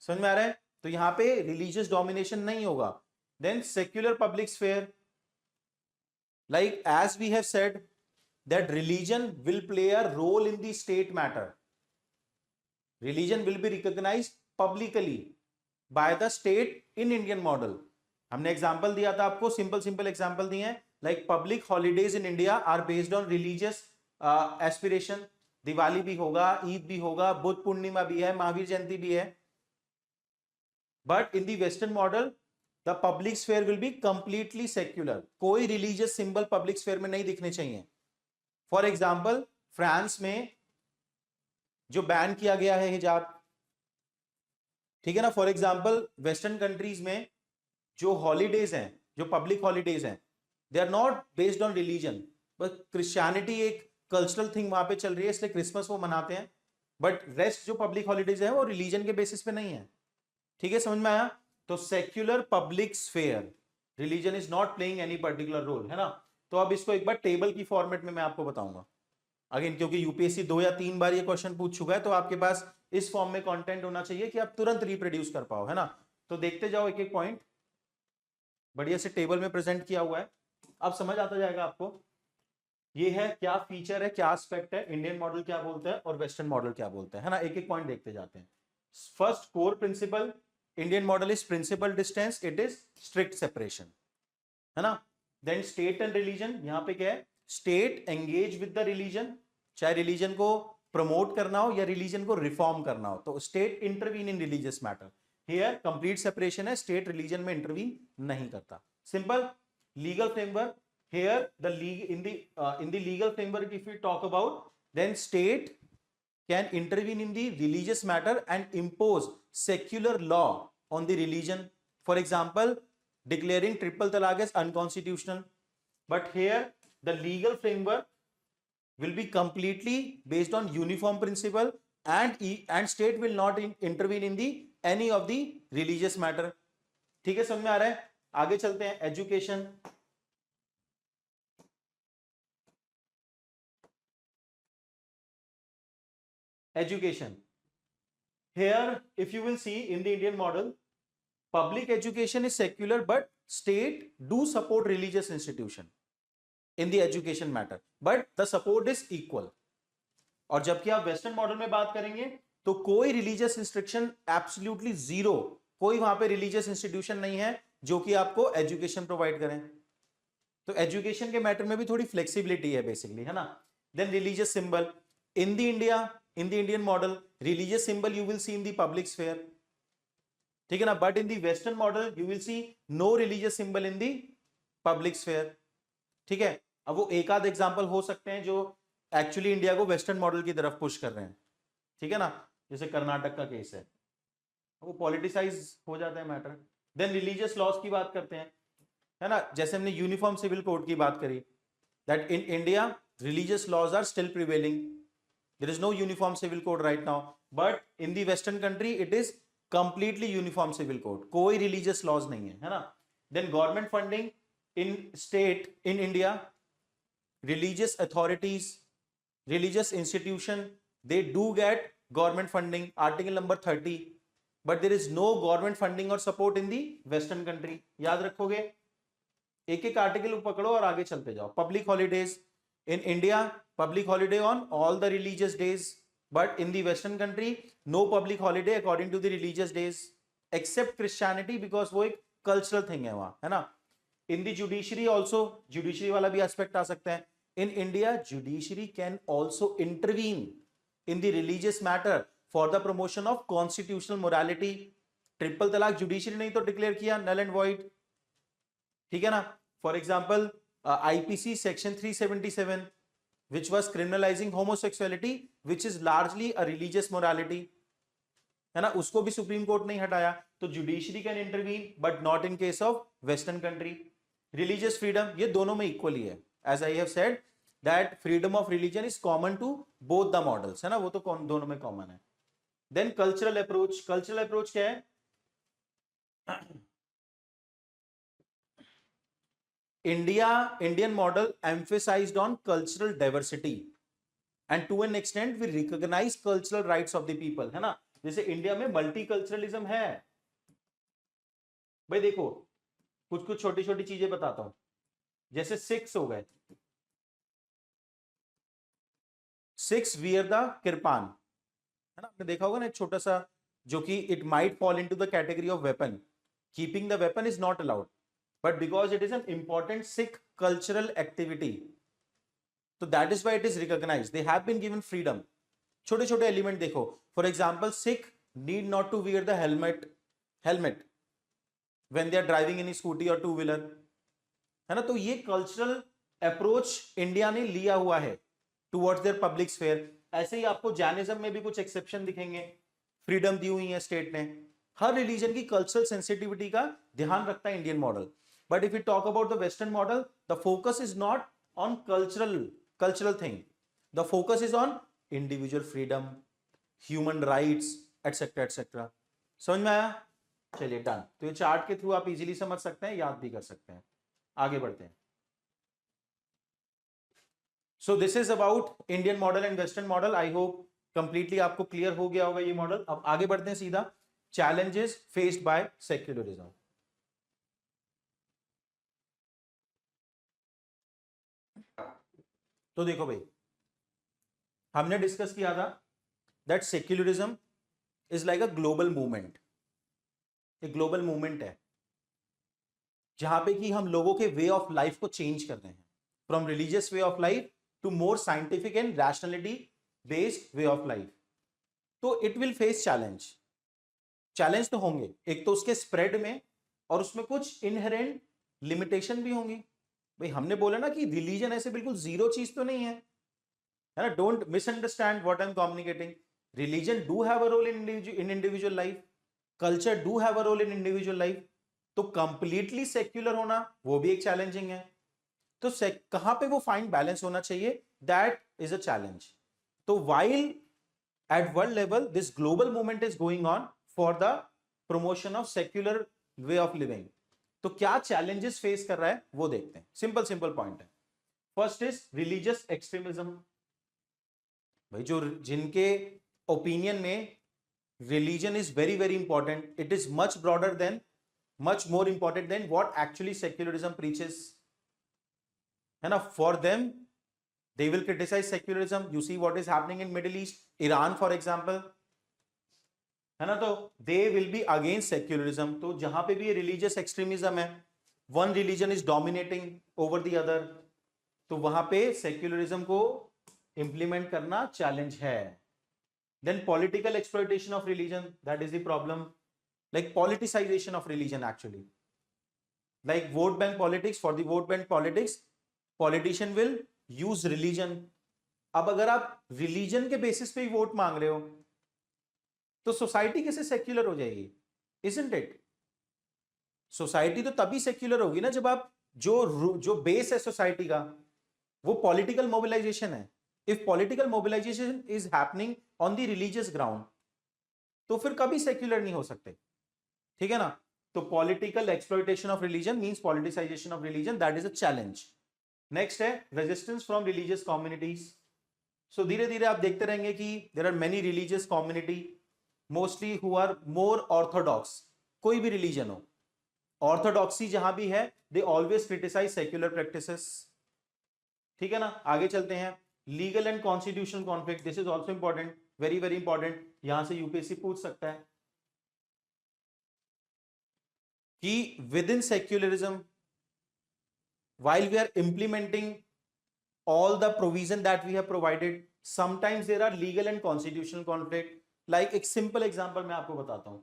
समझ में आ रहा है. तो यहां पे रिलीजियस डोमिनेशन नहीं होगा. Then secular public sphere, like as we have said that religion will play a role in the state matter. Religion will be recognized publicly by the state in Indian model. हमने एग्जांपल दिया था आपको, सिंपल एग्जांपल दिए हैं. Like public holidays in India are based on religious aspiration. Diwali भी होगा, ईद भी होगा, बुद्ध पूर्णिमा भी है, महावीर जयंती भी है. But in the western model the public sphere will be completely secular. कोई रिलीजियस सिंबल पब्लिक स्फेयर में नहीं दिखने चाहिए. फॉर एग्जाम्पल फ्रांस में जो बैन किया गया है हिजाब, ठीक है ना. फॉर एग्जाम्पल वेस्टर्न कंट्रीज में जो हॉलीडेज हैं, जो पब्लिक हॉलीडेज हैं, they are not based on religion, but Christianity एक कल्चरल थिंग वहां पे चल रही है, इसलिए क्रिसमस वो मनाते हैं. बट रेस्ट जो पब्लिक हॉलीडेज है वो रिलीजन के बेसिस पे नहीं है. ठीक है, समझ में आया. तो secular public sphere, religion is not playing any particular role, है ना. तो अब इसको एक बार टेबल की फॉर्मेट में मैं आपको बताऊंगा अगेन, क्योंकि यूपीएससी 2 या 3 बार ये क्वेश्चन पूछ चुका है, तो आपके पास इस फॉर्म में कंटेंट होना चाहिए कि आप तुरंत रिप्रोड्यूस कर पाओ, है ना. तो देखते जाओ एक एक पॉइंट, बढ़िया से टेबल में प्रेजेंट किया हुआ है. अब समझ आता जाएगा आपको ये है क्या फीचर है, क्या एस्पेक्ट है, इंडियन मॉडल क्या बोलता है और वेस्टर्न मॉडल क्या बोलता है ना. एक एक पॉइंट देखते जाते हैं. First core principle, Indian model is principle distance, it is strict separation, है ना. देन स्टेट एंड रिलीजन, यहां पे क्या है, state engage with the religion, चाहे रिलीजन को प्रमोट करना हो या रिलीजन को रिफॉर्म करना हो, तो state intervene in religious matter. Here complete separation है, स्टेट रिलीजन में इंटरवीन नहीं करता. Simple. Legal framework, here the in the legal framework if you talk about, then state can intervene in the religious matter and impose secular law on the religion. For example declaring triple talaq as unconstitutional. But here the legal framework will be completely based on uniform principle and state will not intervene in the any of the religious matter. ठीक है, समझ में आ रहा है. आगे चलते हैं. Education, education. Here, if you will see in the Indian model, public education is secular, but state do support religious institution in the education matter, but the support is equal. और जबकि आप वेस्टर्न मॉडल में बात करेंगे तो कोई रिलीजियस इंस्ट्रक्शन एब्सोल्युटली जीरो, कोई वहां पे रिलीजियस इंस्टीट्यूशन नहीं है जो कि आपको एजुकेशन प्रोवाइड करें. तो एजुकेशन के मैटर में भी थोड़ी फ्लेक्सिबिलिटी है बेसिकली, है ना. Then religious symbol in the India, in the Indian model religious symbol you will see in the public sphere, ठीक है ना. But in the western model you will see no religious symbol in the public sphere, ठीक है. अब वो एक आध एग्जांपल हो सकते हैं जो एक्चुअली इंडिया को वेस्टर्न मॉडल की तरफ पुश कर रहे हैं, ठीक है ना. जैसे कर्नाटक का केस है, वो पॉलिटिसाइज हो जाता है मैटर. देन रिलीजियस लॉज की बात करते हैं, है ना. जैसे हमने यूनिफॉर्म सिविल कोड की बात करी, that in India religious laws are still prevailing, there is no uniform civil code right now. But in the western country it is completely uniform civil code, कोई रिलीजियस लॉज नहीं है ना. Then government funding in state in India, religious authorities, religious institution, they do get government funding, article number 30, but there is no government funding or support in the western country. याद रखोगे, एक एक आर्टिकल पकड़ो और आगे चलते जाओ. Public holidays in India, public holiday on all the religious days, but in the western country no public holiday according to the religious days except Christianity, because वो एक कल्चरल थिंग है वहां, है ना. In the judiciary also, judiciary वाला भी एस्पेक्ट आ सकता है. In India, judiciary can also intervene in the religious matter for the promotion of constitutional morality. Triple तलाक जुडिशरी नहीं तो डिक्लेयर किया नल एंड वॉइड, ठीक है ना. For example IPC section 377 which was criminalizing homosexuality, which is largely a religious morality, है ना. उसको भी सुप्रीम कोर्ट नहीं हटाया. तो judiciary can intervene but not in case of western country. Religious freedom ये दोनों में इक्वली है. As I have said that freedom of religion is common to both the models, है ना. वो तो दोनों में कॉमन है. Then cultural approach, cultural approach क्या है. Indian model emphasized on cultural diversity and to an extent we recognize cultural rights of the people, है ना. जैसे इंडिया में मल्टीकल्चरलिज्म है भाई. देखो कुछ कुछ छोटी छोटी चीजें बताता हूं. जैसे सिक्स हो गए, सिक्स वियर द किरपान, है ना. आपने देखा होगा ना एक छोटा सा, जो कि it might fall into the category of weapon. Keeping the weapon is not allowed, but because it is an important Sikh cultural activity, तो that is why it is recognised. They have been given freedom. छोटे छोटे एलिमेंट देखो. For example Sikh need not to wear the helmet when they are driving any scooty और टू व्हीलर, है ना. तो ये कल्चरल अप्रोच इंडिया ने लिया हुआ है टुवर्ड्स देयर पब्लिक स्फेयर. ऐसे ही आपको जैनिज्म में भी कुछ एक्सेप्शन दिखेंगे, फ्रीडम दी हुई है स्टेट ने. हर रिलीजन की कल्चरल सेंसिटिविटी का ध्यान रखता है Indian model. But if you talk about the western model, the focus is not on cultural thing, the focus is on individual freedom, human rights etcetera et cetera. समझ में आया. चलिए डन. तो ये चार्ट के थ्रू आप इजीली समझ सकते हैं, याद भी कर सकते हैं. आगे बढ़ते हैं. So this is about Indian model and western model. I hope completely आपको क्लियर हो गया होगा ये मॉडल. अब आगे बढ़ते हैं सीधा. Challenges faced by secularism. तो देखो भाई, हमने डिस्कस किया था that secularism is like a global movement. एक ग्लोबल मूवमेंट है जहां पे कि हम लोगों के वे ऑफ लाइफ को चेंज कर रहे हैं from religious way of life to more scientific and rationality based way of life. तो इट विल फेस चैलेंज तो होंगे. एक तो उसके स्प्रेड में, और उसमें कुछ इनहेरेंट लिमिटेशन भी होंगी. भाई हमने बोला ना कि रिलीजन ऐसे बिल्कुल जीरो चीज तो नहीं है ना. Don't misunderstand what I am communicating. Religion do have a role in individual life, culture do have a role in individual life. तो कंप्लीटली सेक्युलर होना वो भी एक चैलेंजिंग है. तो कहां पे वो फाइन बैलेंस होना चाहिए, दैट इज अ चैलेंज. तो while at world level this global movement is going on for the promotion of secular way of living, तो क्या चैलेंजेस फेस कर रहा है वो देखते हैं. सिंपल पॉइंट है. First is religious extremism. भाई जो जिनके ओपिनियन में religion is very very important. It is much broader then, much more important than what actually secularism preaches, है ना. For them, they will criticize secularism. You see what is happening in Middle East, Iran for example, है ना. तो they will be against secularism. तो जहां पे भी religious extremism है, one religion is dominating over the other, तो वहां पे secularism को implement करना challenge है. Then political exploitation of religion, that is the problem. Like politicization of religion actually, like vote bank politics. For the vote bank politics, politician will use religion. अब अगर आप religion के basis पे ही वोट मांग रहे हो तो सोसाइटी कैसे सेक्युलर हो जाएगी? Isn't it? सोसाइटी तो तभी सेक्युलर होगी ना जब आप जो बेस है सोसाइटी का वो पॉलिटिकल मोबिलाइजेशन है. If political mobilization is happening on the religious ground तो फिर कभी सेक्युलर नहीं हो सकते. ठीक है ना. तो political exploitation of religion means politicization of religion, that is a challenge. Next है resistance from religious communities. So धीरे धीरे आप देखते रहेंगे कि there are many religious community mostly who are more orthodox. कोई भी रिलीजन हो, ऑर्थोडॉक्सी जहां भी है they always criticize secular practices. ठीक है ना. आगे चलते हैं. Legal and constitutional conflict, this is also important, very very important. यहां से यूपीएससी पूछ सकता है कि within secularism, while we are implementing all the provision that we have provided, sometimes there are legal and constitutional conflict. Like एक simple example मैं आपको बताता हूं.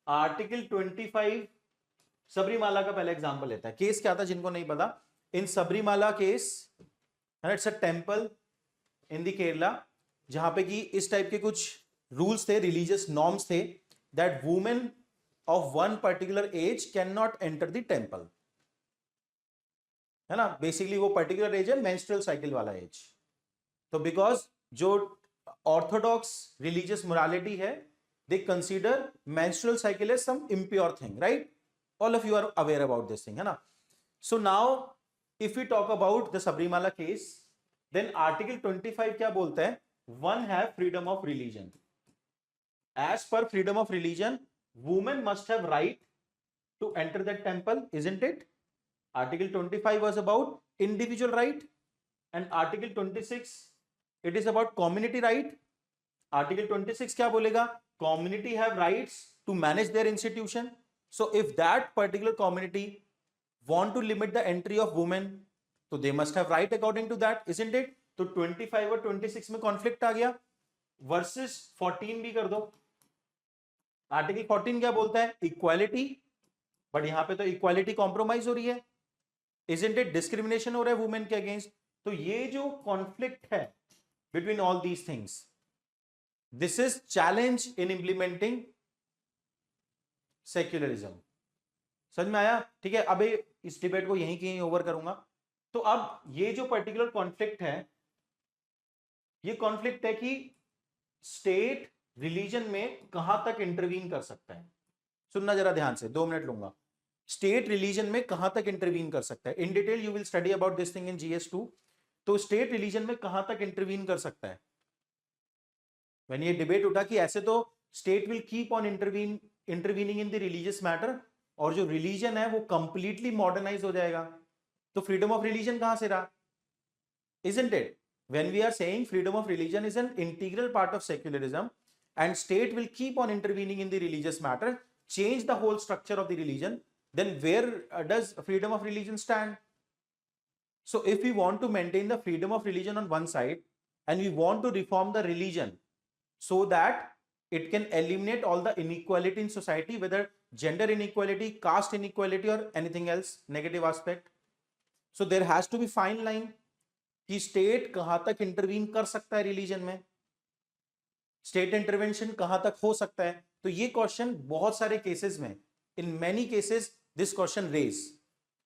Article 25 सबरीमाला का पहला एग्जाम्पल लेता है. केस क्या था जिनको नहीं पता, in Sabarimala case, it's a temple in the Kerala जहां पे कि इस टाइप के कुछ रूल्स थे, रिलीजियस नॉर्म्स थे, that women of one particular age cannot enter the temple, है ना. बेसिकली वो पर्टिकुलर एज है मेंस्ट्रुअल साइकिल वाला एज. तो बिकॉज जो ऑर्थोडॉक्स रिलीजियस मोरालिटी है they consider menstrual cycle age some impure thing, right. All of you are aware about this thing, है ना. So now if you talk about the Sabarimala case, then article 25 क्या बोलता है? One have freedom of religion. As per freedom of religion, women must have right to enter that temple, isn't it? Article 25 was about individual right, and Article 26 it is about community right. Article 26 क्या बोलेगा? Community have rights to manage their institution. So if that particular community want to limit the entry of women, so they must have right according to that, isn't it? तो 25 और 26 में कॉन्फ्लिक्ट आ गया. वर्सेस 14 भी कर दो. आर्टिकल 14 क्या बोलता है? इक्वालिटी. बट यहां पे तो इक्वालिटी कॉम्प्रोमाइज हो रही है, इजंट इट? डिस्क्रिमिनेशन हो रहा है वुमेन के अगेंस्ट. तो ये जो कॉन्फ्लिक्ट है between all these things, this is challenge in implementing secularism. समझ में आया? ठीक है. अब इस डिबेट को यहीं कहीं ओवर करूंगा. तो अब ये जो पर्टिकुलर कॉन्फ्लिक्ट है, ये कॉन्फ्लिक्ट है कि स्टेट रिलीजन में कहां तक इंटरवीन कर सकता है. सुनना जरा ध्यान से, 2 मिनट लूंगा. स्टेट रिलीजन में कहां तक इंटरवीन कर सकता है. In detail you will study about this thing in GS2. तो स्टेट रिलीजन में कहां तक इंटरवीन कर सकता है. व्हेन ये डिबेट उठा कि ऐसे तो state will keep on intervening in the religious matter, और जो रिलीजन है वो कंप्लीटली मॉडर्नाइज हो जाएगा, तो फ्रीडम ऑफ रिलीजन कहां से रहा? Isn't it? When we are saying freedom of religion is an integral part of secularism, and state will keep on intervening in the religious matter, change the whole structure of the religion, then where does freedom of religion stand? So if we want to maintain the freedom of religion on one side, and we want to reform the religion so that it can eliminate all the inequality in society, whether gender inequality, caste inequality, or anything else negative aspect, so there has to be fine line कि स्टेट कहां तक इंटरवीन कर सकता है रिलीजन में, स्टेट इंटरवेंशन कहां तक हो सकता है. तो ये क्वेश्चन बहुत सारे केसेस में, in many cases this question raise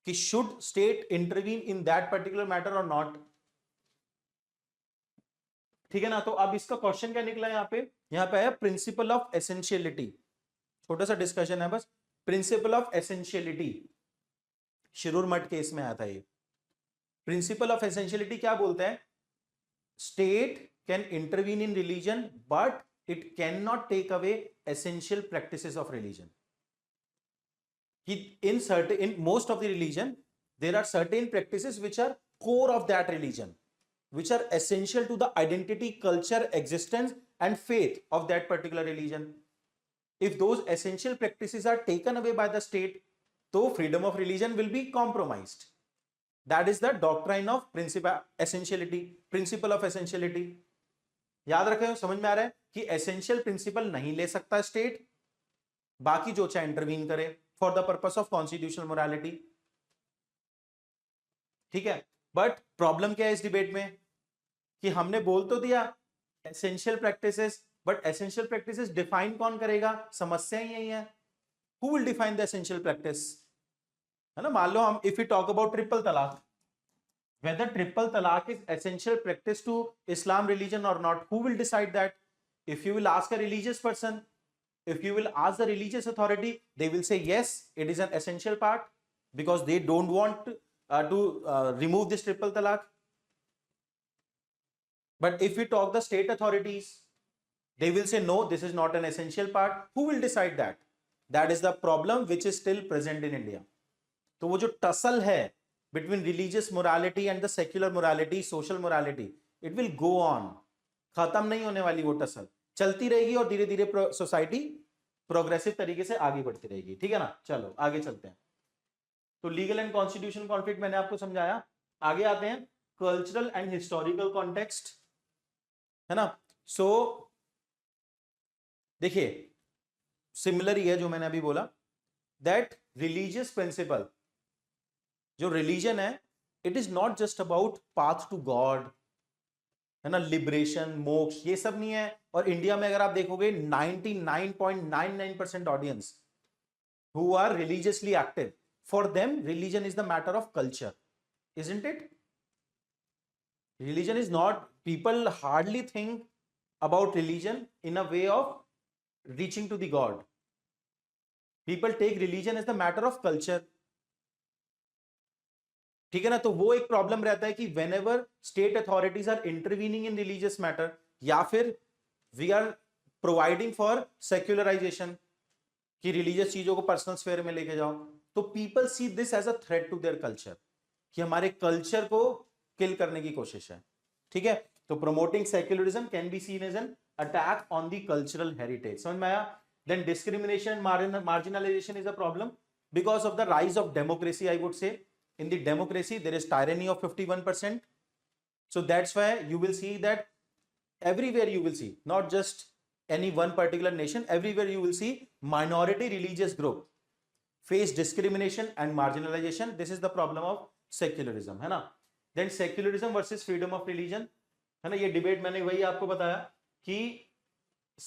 कि should state intervene in that particular matter और नॉट. ठीक है ना. तो अब इसका क्वेश्चन क्या निकला यहां पे आया प्रिंसिपल ऑफ एसेंशियलिटी. छोटा सा डिस्कशन है बस. प्रिंसिपल ऑफ एसेंशियलिटी शिरूर मठ केस में आया था ये. प्रिंसिपल ऑफ एसेंशियलिटी क्या बोलता है? State can intervene in religion but it cannot take away essential practices of religion. In most of the religion there are certain practices which are core of that religion, which are essential to the identity, culture, existence and faith of that particular religion. If those essential practices are taken away by the state, so freedom of religion will be compromised. That is the doctrine of essentiality, principle of essentiality. याद रखें, समझ में आ रहा है कि एसेंशियल प्रिंसिपल नहीं ले सकता स्टेट, बाकी जो चाहे इंटरवीन करे for the purpose of constitutional morality. ठीक है, बट प्रॉब्लम क्या है इस डिबेट में कि हमने बोल तो दिया essential practices, but essential practices define कौन करेगा? समस्या ही यही है. Who will define the essential practice? है ना, मान लो हम if you talk about triple तलाक, whether triple talaq is essential practice to Islam religion or not, who will decide that? If you will ask a religious person, if you will ask the religious authority, they will say yes, it is an essential part because they don't want to remove this triple talaq. But if we talk the state authorities, they will say no, this is not an essential part. Who will decide that? That is the problem which is still present in India. तो वो जो टसल है between religious morality and the secular morality, social morality, it will go on. खत्म नहीं होने वाली वो टसल, चलती रहेगी और धीरे धीरे सोसाइटी प्रोग्रेसिव तरीके से आगे बढ़ती रहेगी. ठीक है ना, चलो आगे चलते हैं. तो लीगल एंड कॉन्स्टिट्यूशनल कॉन्फ्लिक्ट मैंने आपको समझाया. आगे आते हैं कल्चरल एंड हिस्टोरिकल कॉन्टेक्स्ट, है ना. सो देखिए सिमिलर ही है जो मैंने अभी बोला, दैट रिलीजियस प्रिंसिपल, जो रिलीजन है, it is not just about path to God, है ना, लिबरेशन, मोक्ष, ये सब नहीं है. और इंडिया में अगर आप देखोगे 99.99% audience who are religiously active, for them religion is the matter of culture, isn't it? Religion is not, people hardly think about religion in a way of reaching to the God. People take religion as the matter of culture. ठीक है ना, तो वो एक प्रॉब्लम रहता है कि whenever state authorities are intervening in religious matter, या फिर we are providing for secularization कि रिलीजियस चीजों को पर्सनल स्फीयर में लेके जाओ, तो people see this as a threat to their culture, कि हमारे कल्चर को किल करने की कोशिश है. ठीक है, तो promoting secularism can be seen as an attack on the cultural heritage. समझ में आया? Then discrimination, marginalization is a problem because of the rise of democracy. I would say in the democracy there is tyranny of 51%, so that's why you will see that everywhere you will see, not just any one particular nation, everywhere you will see minority religious group face discrimination and marginalization. This is the problem of secularism, है ना. then secularism versus freedom of religion, है ना, ये डिबेट मैंने वही आपको बताया कि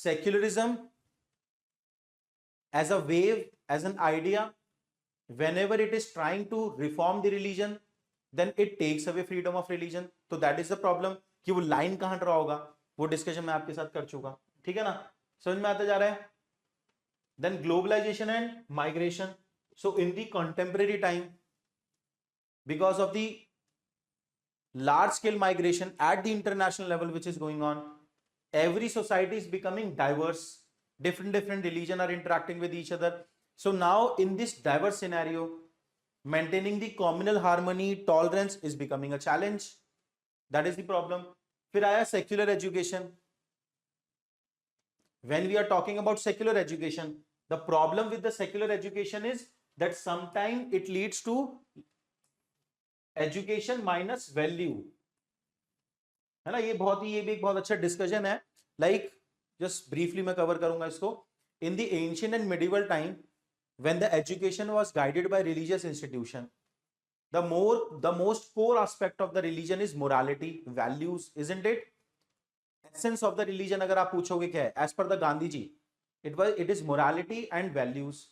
secularism as a wave, as an idea, whenever it is trying to reform the religion, then it takes away freedom of religion. तो that is the problem कि वो लाइन कहां ड्रॉ होगा, वो डिस्कशन मैं आपके साथ कर चुका. ठीक है ना, समझ में आता जा रहा है. then globalization and migration. so in the contemporary time, because of the large scale migration at the international level which is going on, every society is becoming diverse, different religion are interacting with each other. So now in this diverse scenario, maintaining the communal harmony, tolerance is becoming a challenge. That is the problem. फिर आया secular education. When we are talking about secular education, the problem with the secular education is that sometimes it leads to education minus value. है ना, ये भी एक बहुत अच्छा डिस्कशन है. Like just briefly मैं कवर करूंगा इसको. In the ancient and medieval time, when the education was guided by religious institution, the most core aspect of the religion is morality, values, isn't it? Essence of the religion अगर आप पूछोगे क्या है, as per the Gandhi ji, it is morality and values.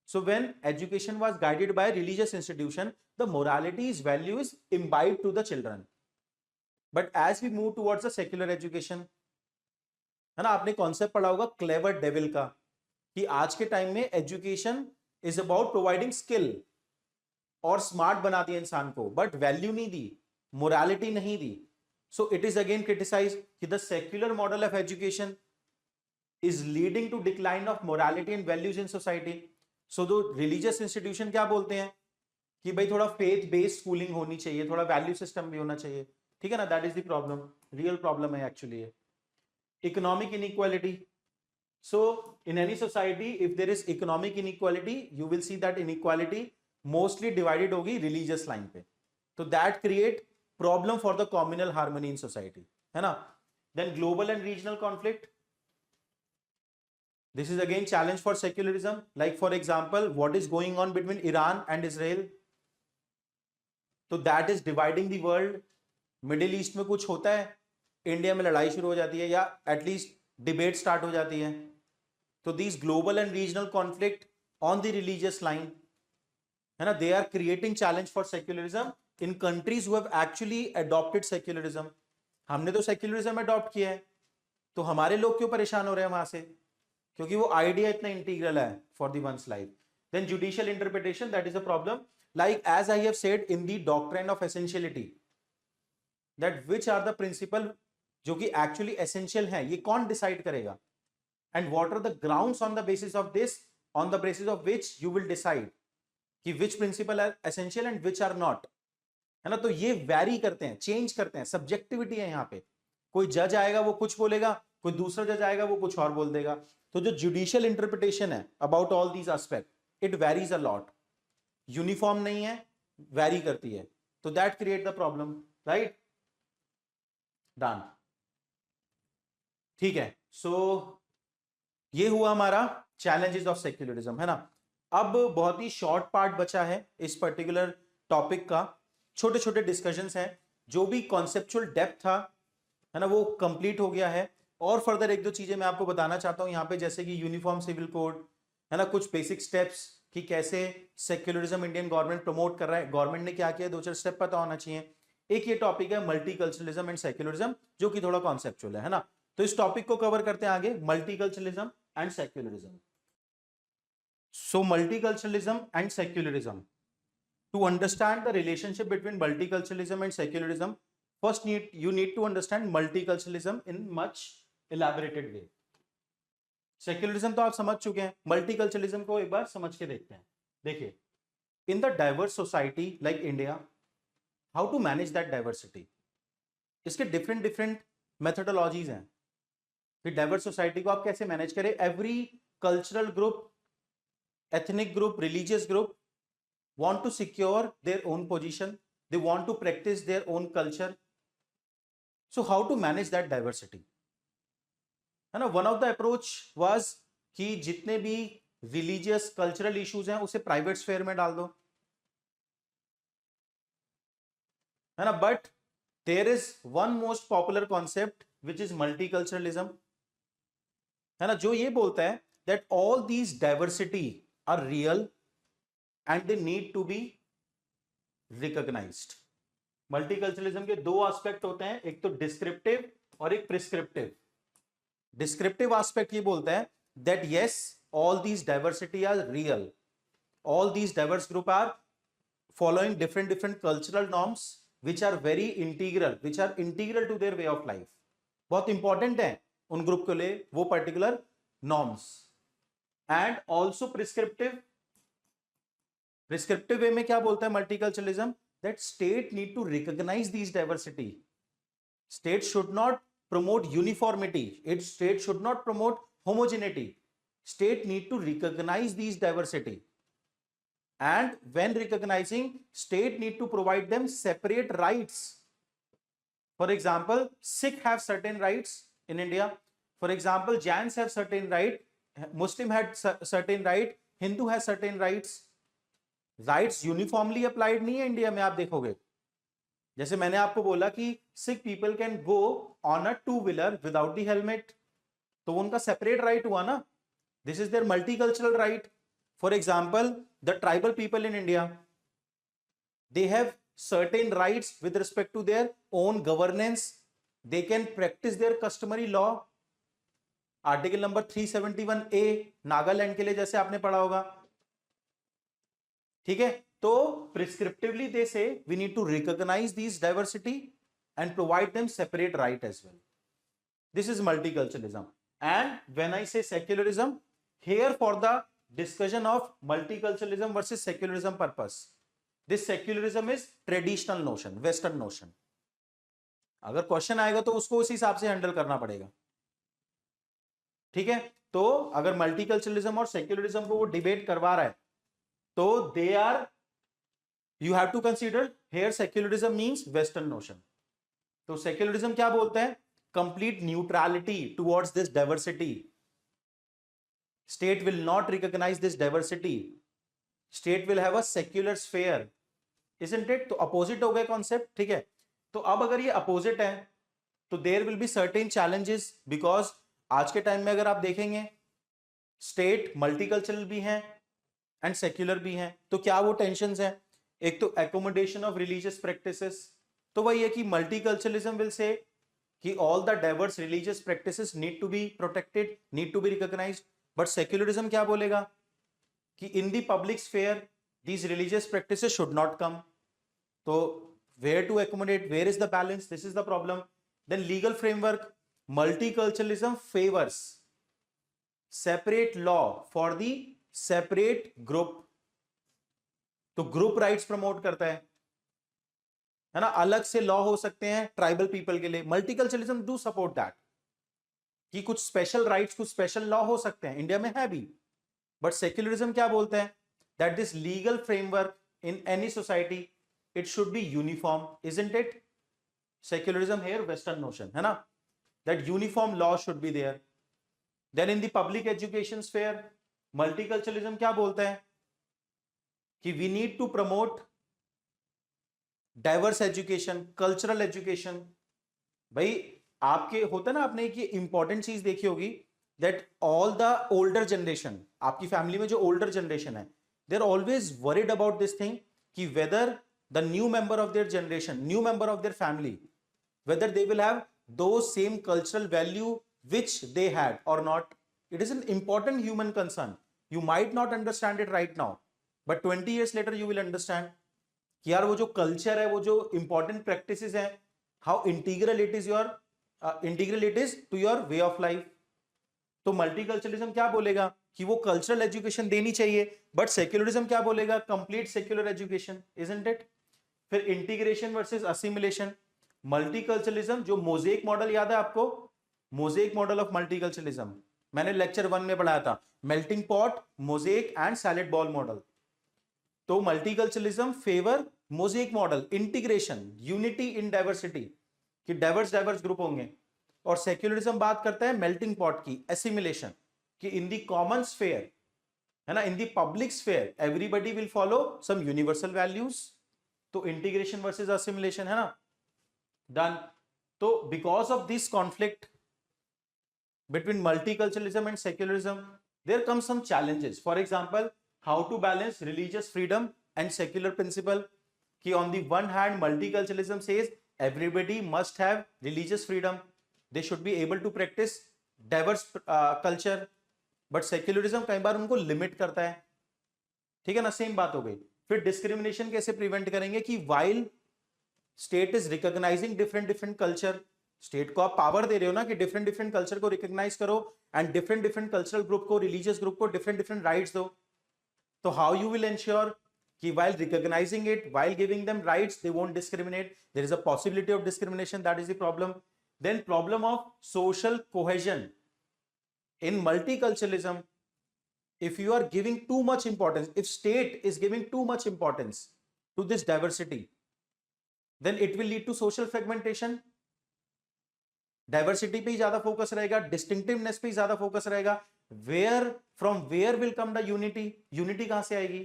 So when education was guided by religious institution, the moralities, values imbibed to the children. But as we move towards the secular education, है ना, आपने कॉन्सेप्ट पढ़ा होगा क्लेवर डेविल का, कि आज के टाइम में education is about providing skill और स्मार्ट बना दिया इंसान को, बट वैल्यू नहीं दी, मोरालिटी नहीं दी. So it is again criticise कि the secular model of education is leading to decline of morality and values in society. So the religious institution क्या बोलते हैं कि भाई थोड़ा faith based schooling होनी चाहिए, थोड़ा value system भी होना चाहिए, ठीक है ना? That is the problem, real problem है actually ये. Economic inequality. So in any society, if there is economic inequality, you will see that inequality mostly divided होगी religious line पे. So that create problem for the communal harmony in society, है ना? Then global and regional conflict. This is again challenge for secularism. Like for example, what is going on between Iran and Israel? So that is dividing the world. Middle east में कुछ होता है, इंडिया में लड़ाई शुरू हो जाती है या एटलीस्ट डिबेट स्टार्ट हो जाती है. तो these global and regional conflict on the religious line, है ना, they are creating challenge for secularism in countries who have actually adopted secularism. हमने तो सेक्युलरिज्म अडॉप्ट किया है, तो हमारे लोग क्यों परेशान हो रहे हैं वहां से? क्योंकि वो आइडिया इतना इंटीग्रल है for the one's life. Then judicial interpretation, that is a problem. Like as I have said in the doctrine of essentiality, that which are the principle जो कि एक्चुअली एसेंशियल है, ये कौन डिसाइड करेगा? And what are the grounds on the basis of this, on the basis of which you will decide कि which principle are essential and which are not, है ना? तो ये वैरी करते हैं, चेंज करते हैं, सब्जेक्टिविटी है यहाँ पे. कोई जज आएगा वो कुछ बोलेगा, कोई दूसरा जज आएगा वो कुछ और बोल देगा. तो जो जुडिशियल इंटरप्रिटेशन है about all these aspect, it varies a lot, uniform नहीं है, वैरी करती है. तो that create the problem, right? Done, ठीक है. सो ये हुआ हमारा चैलेंजेस ऑफ सेक्युलरिज्म, है ना? अब बहुत ही शॉर्ट पार्ट बचा है इस पर्टिकुलर टॉपिक का. छोटे छोटे डिस्कशंस हैं, जो भी कॉन्सेप्चुअल डेप्थ था, है ना, वो कंप्लीट हो गया है. और फर्दर एक दो चीजें मैं आपको बताना चाहता हूं यहाँ पे, जैसे कि यूनिफॉर्म सिविल कोड, है ना, कुछ बेसिक स्टेप्स कि कैसे सेक्युलरिज्म इंडियन गवर्नमेंट प्रमोट कर रहा है, गवर्नमेंट ने क्या किया, दो चार स्टेप पता होना चाहिए. एक ये टॉपिक है मल्टीकल्चरलिज्म एंड सेक्युलरिज्म, जो कि थोड़ा कॉन्सेप्चुअल है ना? तो इस टॉपिक को कवर करते हैं आगे, multiculturalism and secularism. So multiculturalism and secularism. To understand the relationship between multiculturalism and secularism, first you need to understand multiculturalism in much elaborated way. Secularism तो आप समझ चुके हैं, multiculturalism को एक बार समझ के देखते हैं. देखिए, in the diverse society like India, how to manage that diversity? इसके different methodologies हैं कि diverse society को आप कैसे manage करें. Every cultural group, ethnic group, religious group want to secure their own position, they want to practice their own culture. So how to manage that diversity, है ना? One of the approach was कि जितने भी religious cultural issues हैं उसे private sphere में डाल दो, है ना? But there is one most popular concept which is multiculturalism, है ना, जो ये बोलता है that all these diversity are real and they need to be recognized. Multiculturalism के दो एस्पेक्ट होते हैं, एक तो डिस्क्रिप्टिव और एक प्रिस्क्रिप्टिव. डिस्क्रिप्टिव एस्पेक्ट ये बोलता है that yes, all these diversity are real, all these diverse group are following different cultural norms which are very integral, which are integral to their way of life. बहुत इंपॉर्टेंट है उन ग्रुप के लिए वो particular norms. And also prescriptive. Prescriptive way में क्या बोलता है multiculturalism? That state need to recognize these diversity. State should not promote uniformity, state should not promote homogeneity. State need to recognize these diversity, and when recognizing, state need to provide them separate rights. For example, Sikh have certain rights in India. For example, Jains have certain right, Muslim had certain right, Hindu has certain rights. Rights uniformly applied नहीं है इंडिया में. आप देखोगे, जैसे मैंने आपको बोला कि Sikh people can go on a two wheeler without the helmet, तो उनका सेपरेट राइट हुआ ना. This is their multicultural right. For example, the tribal people in India, they have certain rights with respect to their own governance. They can practise their customary law. Article number 371A Nagaland के लिए, जैसे आपने पढ़ा होगा, ठीक है? तो prescriptively they say we need to recognize this diversity and provide them separate right as well. This is multiculturalism. And when I say secularism, here for the discussion of multiculturalism versus secularism purpose, this secularism is traditional notion, western notion. अगर क्वेश्चन आएगा तो उसको उस हिसाब से हैंडल करना पड़ेगा, ठीक है। तो अगर मल्टीकल्चरलिज्म और सेक्युलरिज्म को वो डिबेट करवा रहा है तो they are, you have to consider here secularism means western notion. तो सेक्युलरिज्म क्या बोलते हैं? Complete neutrality towards this diversity, state will not recognize this diversity, state will have a secular sphere, isn't it? तो अपोजिट हो गए कॉन्सेप्ट, ठीक है। तो अब अगर ये अपोजिट है तो there will be certain challenges, because आज के टाइम में अगर आप देखेंगे स्टेट मल्टीकल्चरल भी हैं एंड सेक्युलर भी हैं, तो क्या वो टेंशंस हैं? एक तो एकोमोडेशन ऑफ रिलीजियस प्रैक्टिसेस, तो वही है कि मल्टीकल्चरलिज्म विल से कि all the diverse religious practices need to be protected, need to be recognized, but secularism क्या बोलेगा कि in the public sphere these religious practices should not come. So where to accommodate, where is the balance? This is the problem. Then legal framework, multiculturalism favors separate law for the separate group, तो ग्रुप राइट्स प्रमोट करता है ना, अलग से लॉ हो सकते हैं ट्राइबल पीपल के लिए। मल्टीकल्चरलिज्म डू सपोर्ट दैट कि कुछ स्पेशल राइट्स, कुछ स्पेशल लॉ हो सकते हैं, इंडिया में है भी। बट सेक्युलरिज्म क्या बोलते हैं? that this legal framework in any society, it should be uniform, isn't it? Secularism here western notion है ना, that uniform law should be there. Then in the public education sphere, multiculturalism क्या बोलता है कि we need to promote diverse education, cultural education. भाई आपके होता है ना, आपने एक ये इंपॉर्टेंट चीज देखी होगी that all the older generation, आपकी फैमिली में जो older generation है, they're always worried about this thing कि whether the new member of their generation, new member of their family, whether they will have those same cultural value which they had or not. It is an important human concern. You might not understand it right now, but 20 years later you will understand कि यार वो जो culture है, वो जो important practices हैं, how integral it is your integral it is to your way of life. तो मल्टीकल्चरलिज्म क्या बोलेगा कि वो कल्चरल एजुकेशन देनी चाहिए, बट सेक्युलरिज्म क्या बोलेगा? Complete secular education, isn't it? फिर इंटीग्रेशन वर्सेस असिमिलेशन, मल्टीकल्चरलिज्म जो मोज़ेक मॉडल याद है आपको? मोज़ेक मॉडल ऑफ मल्टीकल्चरलिज्म मैंने लेक्चर 1 में पढ़ाया था, melting pot, mosaic and salad bowl model. तो multiculturalism favour mosaic model, integration, unity in diversity, कि डाइवर्स ग्रुप होंगे। और सेक्युलरिज्म बात करता है मेल्टिंग पॉट की, एसिमिलेशन, कि इन दी कॉमन स्फेयर है ना, in the public sphere everybody will follow some universal values. तो इंटीग्रेशन वर्सेस असिमिलेशन है ना, डन। तो because of this conflict between multiculturalism and secularism there come some challenges. For example, how to balance religious freedom and secular principle, कि on the one hand multiculturalism says everybody must have religious freedom, they should be able to practice diverse culture, but secularism कई बार उनको लिमिट करता है, ठीक है ना, सेम बात हो गई। फिर डिस्क्रिमिनेशन कैसे प्रिवेंट करेंगे कि while state is recognizing different culture, state को आप पावर दे रहे हो ना कि डिफरेंट कल्चर को रिकॉग्नाइज करो एंड डिफरेंट कल्चरल ग्रुप को, रिलीजियस ग्रुप को डिफरेंट राइट्स दो, तो हाउ यू विल एंश्योर कि while recognizing it, while giving them rights, they won't discriminate? There is a possibility of discrimination, that is the problem. Then problem of social cohesion in multiculturalism, if you are giving too much importance, if state is giving too much importance to this diversity, then it will lead to social fragmentation. Diversity पे ही ज्यादा फोकस रहेगा, डिस्टिंक्टिवनेस पे ही ज्यादा फोकस रहेगा, where from where will come the unity, unity कहां से आएगी?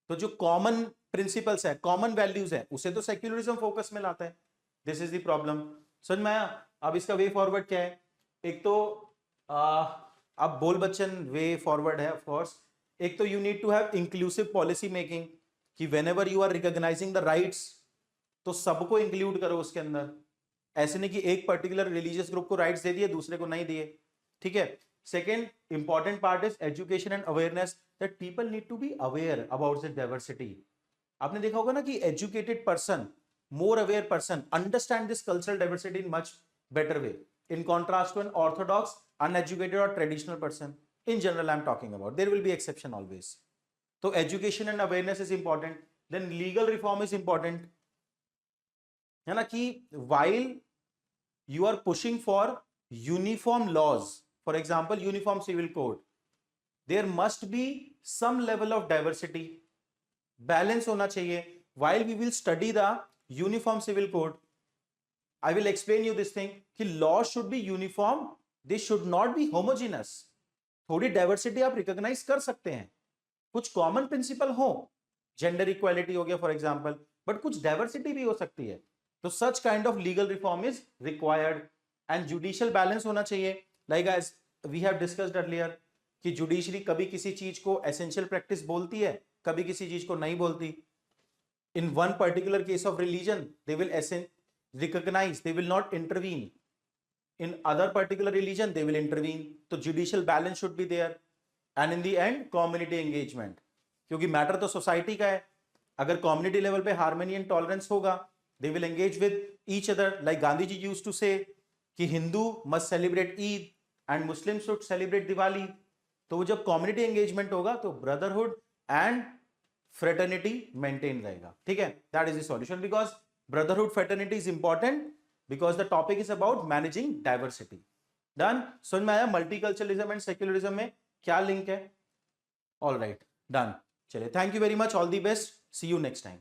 तो जो कॉमन प्रिंसिपल्स है, कॉमन वैल्यूज है, उसे तो सेक्युलरिज्म फोकस में लाता है। दिस इज द प्रॉब्लम, समझ में आया? अब इसका वे फॉरवर्ड क्या है? एक तो अब बोल बच्चन वे फॉरवर्ड है ऑफ कोर्स। एक तो you need to have inclusive policy making, कि whenever you are recognizing the rights तो सबको इंक्लूड करो उसके अंदर, ऐसे नहीं कि एक पर्टिकुलर रिलीजियस ग्रुप को राइट्स दे दिए दूसरे को नहीं दिए, ठीक है। Second important part is education and awareness, that people need to be aware about the diversity. आपने देखा होगा ना कि educated person, more aware person understand this cultural diversity in much better way, in contrast to an orthodox uneducated or traditional person. In general I'm talking about, there will be exception always. So education and awareness is important. Then legal reform is important, है ना, कि while you are pushing for uniform laws, for example uniform civil code, there must be some level of diversity, balance होना चाहिए. While we will study the uniform civil code, I will explain you this thing कि laws should be uniform, they should not be homogeneous. थोड़ी डाइवर्सिटी आप रिकॉग्नाइज कर सकते हैं, कुछ कॉमन प्रिंसिपल हो, जेंडर इक्वालिटी हो गया फॉर एग्जांपल, बट कुछ डाइवर्सिटी भी हो सकती है. तो such kind of legal reform is required. And judicial balance होना चाहिए, like as we have discussed earlier कि जुडिशरी कभी किसी चीज को एसेंशियल प्रैक्टिस बोलती है, कभी किसी चीज को नहीं बोलती. In one particular case of religion, they will recognize, they will not intervene. In other particular religion, they will intervene. So judicial balance should be there. And in the end, community engagement. क्योंकि मैटर तो सोसाइटी का है. अगर कम्युनिटी लेवल पे हार्मनी एंड टॉलरेंस होगा, they will engage with each other. Like Gandhi ji used to say कि Hindu must celebrate Eid and Muslims should celebrate Diwali. तो जब कम्युनिटी एंगेजमेंट होगा तो ब्रदरहुड एंड फ्रेटर्निटी मेंटेन रहेगा. ठीक है, that is the solution, because brotherhood fraternity is important because the topic is about managing diversity. Done, समझ में आया मल्टीकल्चरलिज्म एंड सेक्युलरिज्म में क्या लिंक है? All right, done. चलिए, thank you very much, all the best, see you next time.